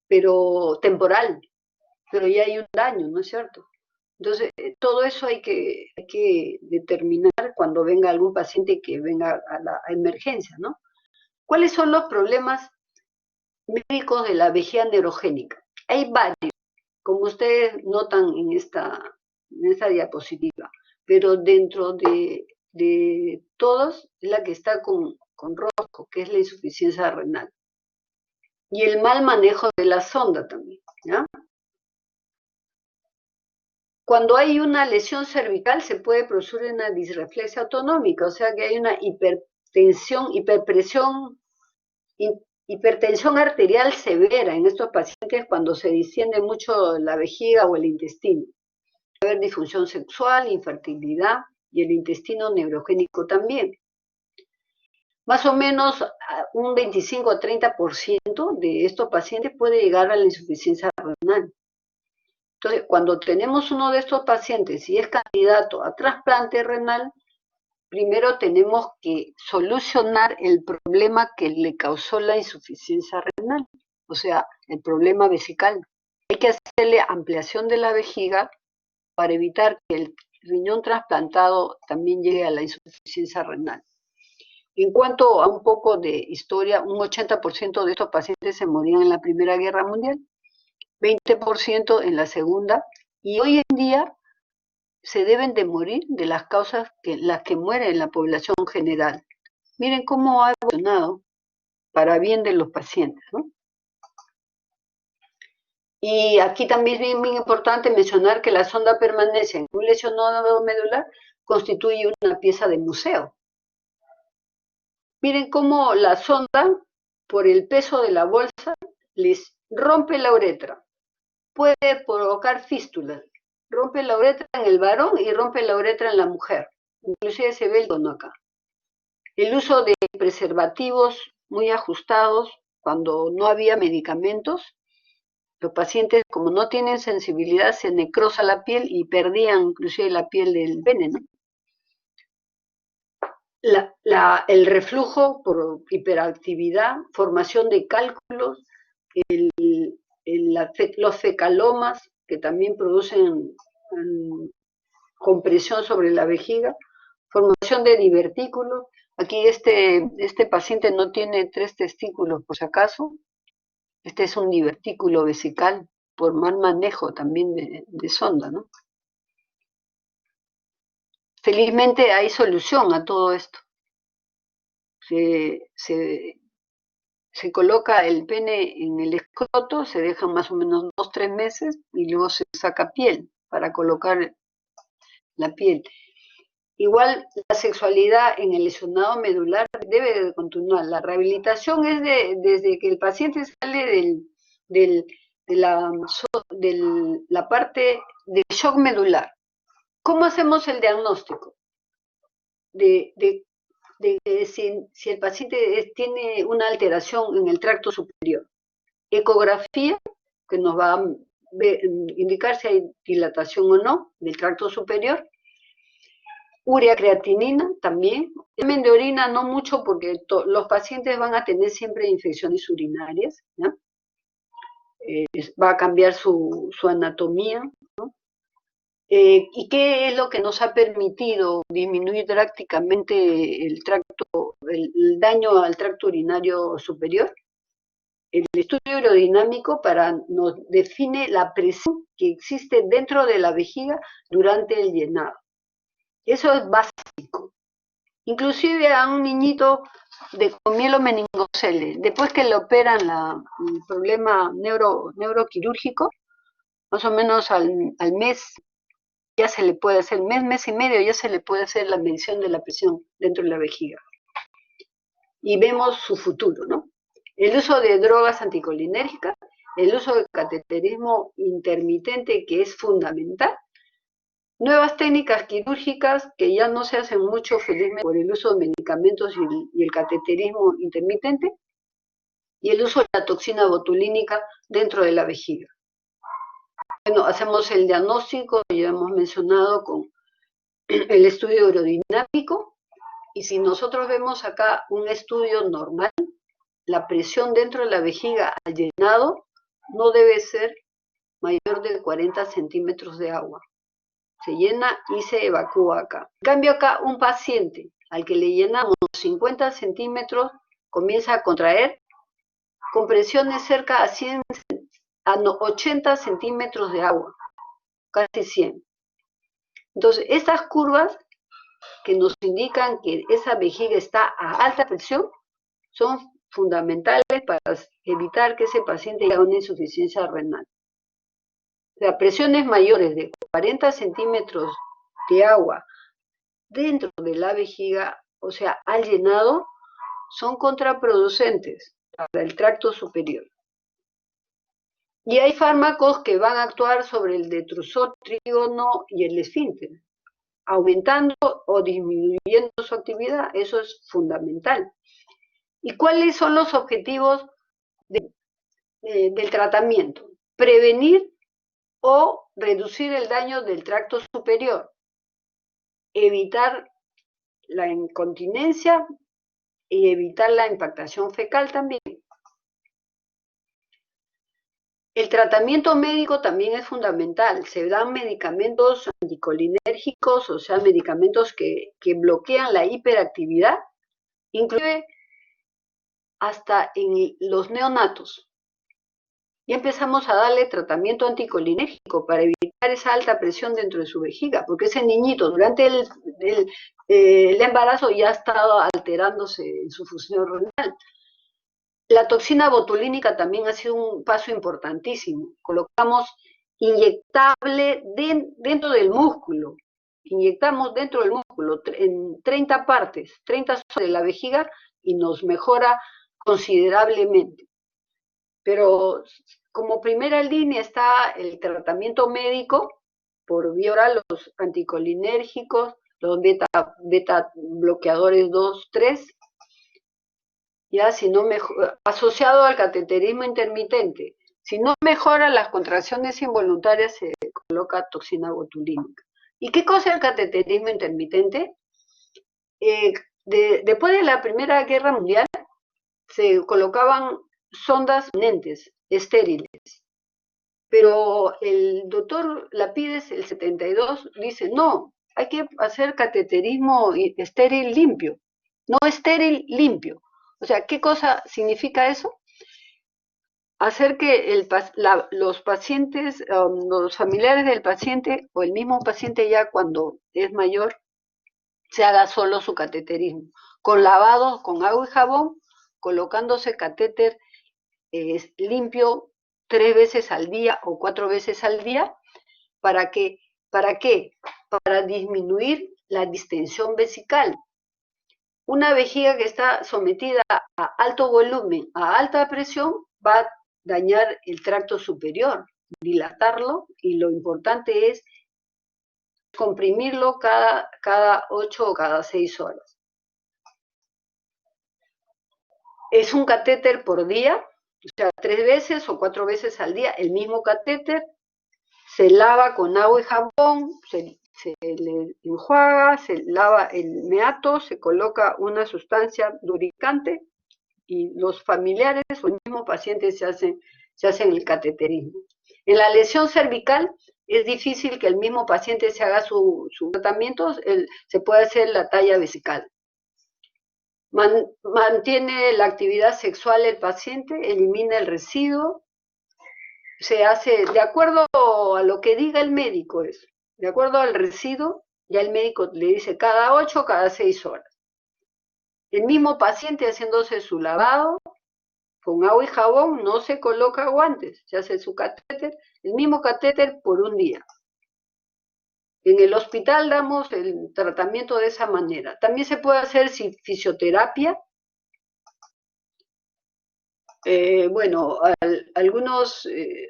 Speaker 2: pero temporal, pero ya hay un daño, ¿no es cierto? Entonces, todo eso hay que determinar cuando venga algún paciente que venga a la emergencia, ¿no? ¿Cuáles son los problemas médicos de la vejiga neurogénica? Hay varios, como ustedes notan en esta diapositiva, pero dentro de todos es la que está con rojo, que es la insuficiencia renal. Y el mal manejo de la sonda también, ¿ya? Cuando hay una lesión cervical se puede producir una disreflexia autonómica, o sea que hay una hipertensión, hipertensión arterial severa en estos pacientes cuando se distiende mucho la vejiga o el intestino. Puede haber disfunción sexual, infertilidad y el intestino neurogénico también. Más o menos un 25 a 30% de estos pacientes puede llegar a la insuficiencia renal. Entonces, cuando tenemos uno de estos pacientes y es candidato a trasplante renal, primero tenemos que solucionar el problema que le causó la insuficiencia renal, o sea, el problema vesical. Hay que hacerle ampliación de la vejiga para evitar que el riñón trasplantado también llegue a la insuficiencia renal. En cuanto a un poco de historia, un 80% de estos pacientes se morían en la Primera Guerra Mundial, 20% en la Segunda, y hoy en día se deben de morir de las causas las que mueren en la población general. Miren cómo ha evolucionado para bien de los pacientes, ¿no? Y aquí también es bien importante mencionar que la sonda permanencia en un lesionado medular constituye una pieza de museo. Miren cómo la sonda, por el peso de la bolsa, les rompe la uretra. Puede provocar fístulas. Rompe la uretra en el varón y rompe la uretra en la mujer. Inclusive se ve el tono acá. El uso de preservativos muy ajustados cuando no había medicamentos. Los pacientes, como no tienen sensibilidad, se necrosa la piel y perdían inclusive la piel del pene, ¿no? El reflujo por hiperactividad, formación de cálculos, los fecalomas, que también producen compresión sobre la vejiga, formación de divertículos. Aquí este paciente no tiene 3 testículos, por si acaso. Este es un divertículo vesical por mal manejo también de sonda, ¿no? Felizmente hay solución a todo esto. Se coloca el pene en el escroto, se deja más o menos 2-3 meses y luego se saca piel para colocar la piel. Igual la sexualidad en el lesionado medular debe de continuar. La rehabilitación es desde que el paciente sale de la parte del shock medular. ¿Cómo hacemos el diagnóstico? Si el paciente tiene una alteración en el tracto superior. Ecografía, que nos va a indicar si hay dilatación o no del tracto superior. Urea creatinina también. Examen de orina no mucho porque los pacientes van a tener siempre infecciones urinarias, ¿no? Va a cambiar su anatomía, ¿no? ¿Y qué es lo que nos ha permitido disminuir drásticamente el daño al tracto urinario superior? El estudio aerodinámico nos define la presión que existe dentro de la vejiga durante el llenado. Eso es básico. Inclusive a un niñito con mielomeningocele, después que le operan el problema neuroquirúrgico, más o menos al mes ya se le puede hacer, mes y medio ya se le puede hacer la medición de la presión dentro de la vejiga. Y vemos su futuro, ¿no? El uso de drogas anticolinérgicas, el uso de cateterismo intermitente, que es fundamental. Nuevas técnicas quirúrgicas que ya no se hacen mucho, felizmente, por el uso de medicamentos y el cateterismo intermitente. Y el uso de la toxina botulínica dentro de la vejiga. Bueno, hacemos el diagnóstico, ya hemos mencionado, con el estudio aerodinámico. Y si nosotros vemos acá un estudio normal, la presión dentro de la vejiga al llenado no debe ser mayor de 40 centímetros de agua. se llena y se evacúa acá. En cambio acá un paciente al que le llenamos 50 centímetros comienza a contraer con presiones cerca a 80 centímetros de agua, casi 100. Entonces, estas curvas que nos indican que esa vejiga está a alta presión son fundamentales para evitar que ese paciente tenga una insuficiencia renal. O sea, presiones mayores de 40 centímetros de agua dentro de la vejiga, o sea, al llenado, son contraproducentes para el tracto superior. Y hay fármacos que van a actuar sobre el detrusor, trígono y el esfínter, aumentando o disminuyendo su actividad. Eso es fundamental. ¿Y cuáles son los objetivos del tratamiento? Prevenir o reducir el daño del tracto superior, evitar la incontinencia y evitar la impactación fecal también. El tratamiento médico también es fundamental. Se dan medicamentos anticolinérgicos, o sea, medicamentos que bloquean la hiperactividad, inclusive hasta en los neonatos. Y empezamos a darle tratamiento anticolinérgico para evitar esa alta presión dentro de su vejiga, porque ese niñito durante el embarazo ya ha estado alterándose en su función renal. La toxina botulínica también ha sido un paso importantísimo. Colocamos inyectable dentro del músculo. Inyectamos dentro del músculo en 30 partes, 30 zonas de la vejiga y nos mejora considerablemente. Pero como primera línea está el tratamiento médico por vía oral, los anticolinérgicos, los beta bloqueadores 2, 3, ya si no asociado al cateterismo intermitente. Si no mejora las contracciones involuntarias, se coloca toxina botulínica. ¿Y qué cosa es el cateterismo intermitente? Después de la Primera Guerra Mundial, se colocaban sondas permanentes, estériles. Pero el doctor Lapides, el 72, dice, no, hay que hacer cateterismo estéril limpio. No estéril, limpio. O sea, ¿qué cosa significa eso? Hacer que los pacientes, los familiares del paciente o el mismo paciente ya cuando es mayor, se haga solo su cateterismo, con lavado, con agua y jabón, colocándose catéter limpio 3 veces al día o 4 veces al día. ¿Para qué? Para disminuir la distensión vesical. Una vejiga que está sometida a alto volumen, a alta presión, va a dañar el tracto superior, dilatarlo, y lo importante es comprimirlo cada 8 o cada 6 horas. Es un catéter por día, o sea, 3 veces o 4 veces al día, el mismo catéter, se lava con agua y jabón, se le enjuaga, se lava el meato, se coloca una sustancia lubricante y los familiares o el mismo paciente se hacen el cateterismo. En la lesión cervical es difícil que el mismo paciente se haga su tratamiento, se puede hacer la talla vesical. Mantiene la actividad sexual el paciente, elimina el residuo, se hace de acuerdo a lo que diga el médico, eso. De acuerdo al residuo, ya el médico le dice cada 8 o cada 6 horas. El mismo paciente haciéndose su lavado, con agua y jabón, no se coloca guantes, se hace su catéter, el mismo catéter por un día. En el hospital damos el tratamiento de esa manera. También se puede hacer fisioterapia.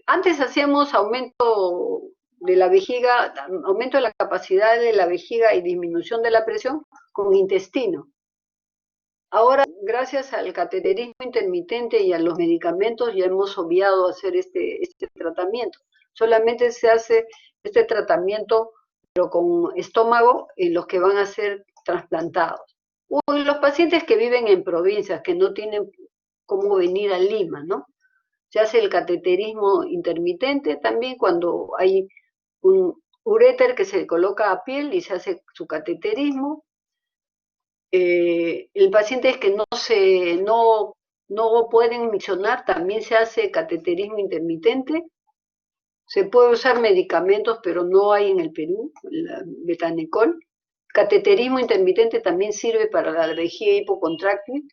Speaker 2: Antes hacíamos aumento de la vejiga, aumento de la capacidad de la vejiga y disminución de la presión con intestino. Ahora, gracias al cateterismo intermitente y a los medicamentos, ya hemos obviado hacer este tratamiento. Solamente se hace este tratamiento, pero con estómago, en los que van a ser trasplantados. O en los pacientes que viven en provincias, que no tienen cómo venir a Lima, ¿no? Se hace el cateterismo intermitente también cuando hay un uréter que se coloca a piel y se hace su cateterismo. El paciente es que no pueden misionar, también se hace cateterismo intermitente. Se puede usar medicamentos, pero no hay en el Perú, la betanecol. Cateterismo intermitente también sirve para la vejiga hipocontráctil.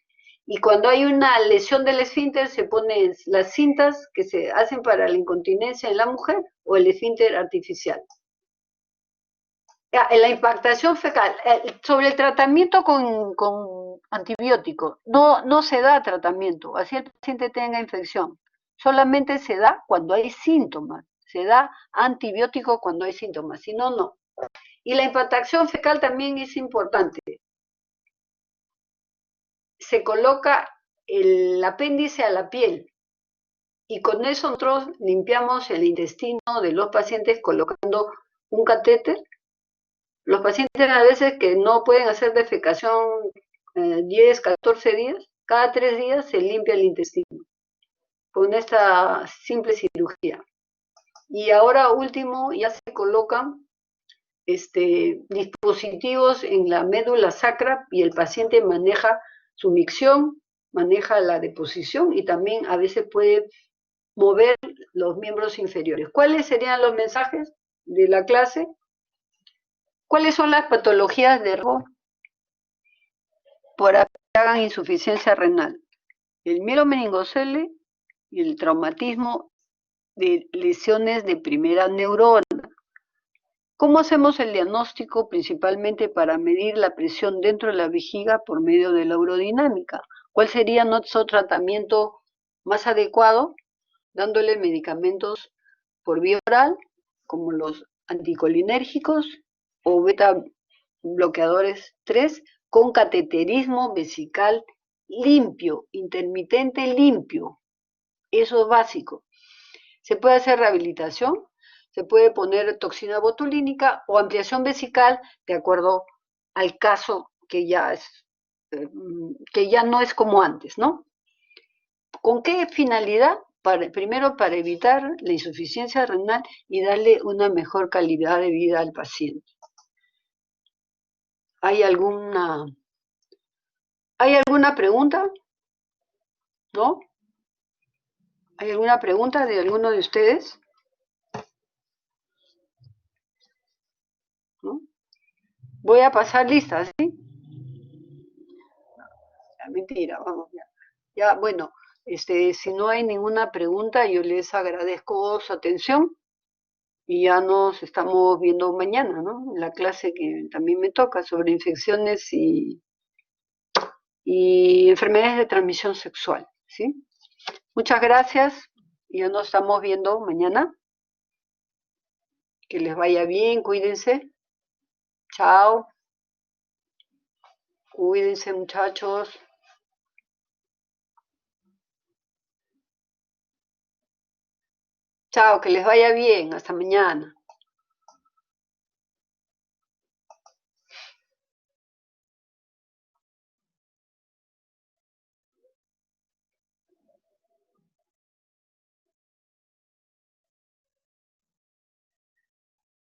Speaker 2: Y cuando hay una lesión del esfínter, se ponen las cintas que se hacen para la incontinencia en la mujer o el esfínter artificial. La impactación fecal, sobre el tratamiento con antibiótico, no se da tratamiento, así el paciente tenga infección. Solamente se da cuando hay síntomas, se da antibiótico cuando hay síntomas, si no, no. Y la impactación fecal también es importante. Se coloca el apéndice a la piel y con eso nosotros limpiamos el intestino de los pacientes colocando un catéter. Los pacientes a veces que no pueden hacer defecación 10, 14 días, cada 3 días se limpia el intestino con esta simple cirugía. Y ahora último ya se colocan dispositivos en la médula sacra y el paciente maneja su micción, maneja la deposición y también a veces puede mover los miembros inferiores. ¿Cuáles serían los mensajes de la clase? ¿Cuáles son las patologías de riesgo por que hagan insuficiencia renal? El mielomeningocele y el traumatismo de lesiones de primera neurona. ¿Cómo hacemos el diagnóstico? Principalmente para medir la presión dentro de la vejiga por medio de la urodinámica. ¿Cuál sería nuestro tratamiento más adecuado? Dándole medicamentos por vía oral, como los anticolinérgicos o beta bloqueadores 3, con cateterismo vesical limpio, intermitente limpio. Eso es básico. Se puede hacer rehabilitación, se puede poner toxina botulínica o ampliación vesical de acuerdo al caso que ya no es como antes, ¿no? ¿Con qué finalidad? Primero, para evitar la insuficiencia renal y darle una mejor calidad de vida al paciente. ¿Hay alguna pregunta? ¿No? ¿Hay alguna pregunta de alguno de ustedes? ¿No? Voy a pasar listas, ¿sí? Mentira, vamos ya. Ya, bueno, si no hay ninguna pregunta, yo les agradezco su atención y ya nos estamos viendo mañana, ¿no? En la clase que también me toca sobre infecciones y enfermedades de transmisión sexual, ¿sí? Muchas gracias y ya nos estamos viendo mañana. Que les vaya bien, cuídense. Chao. Cuídense, muchachos. Chao, que les vaya bien. Hasta mañana.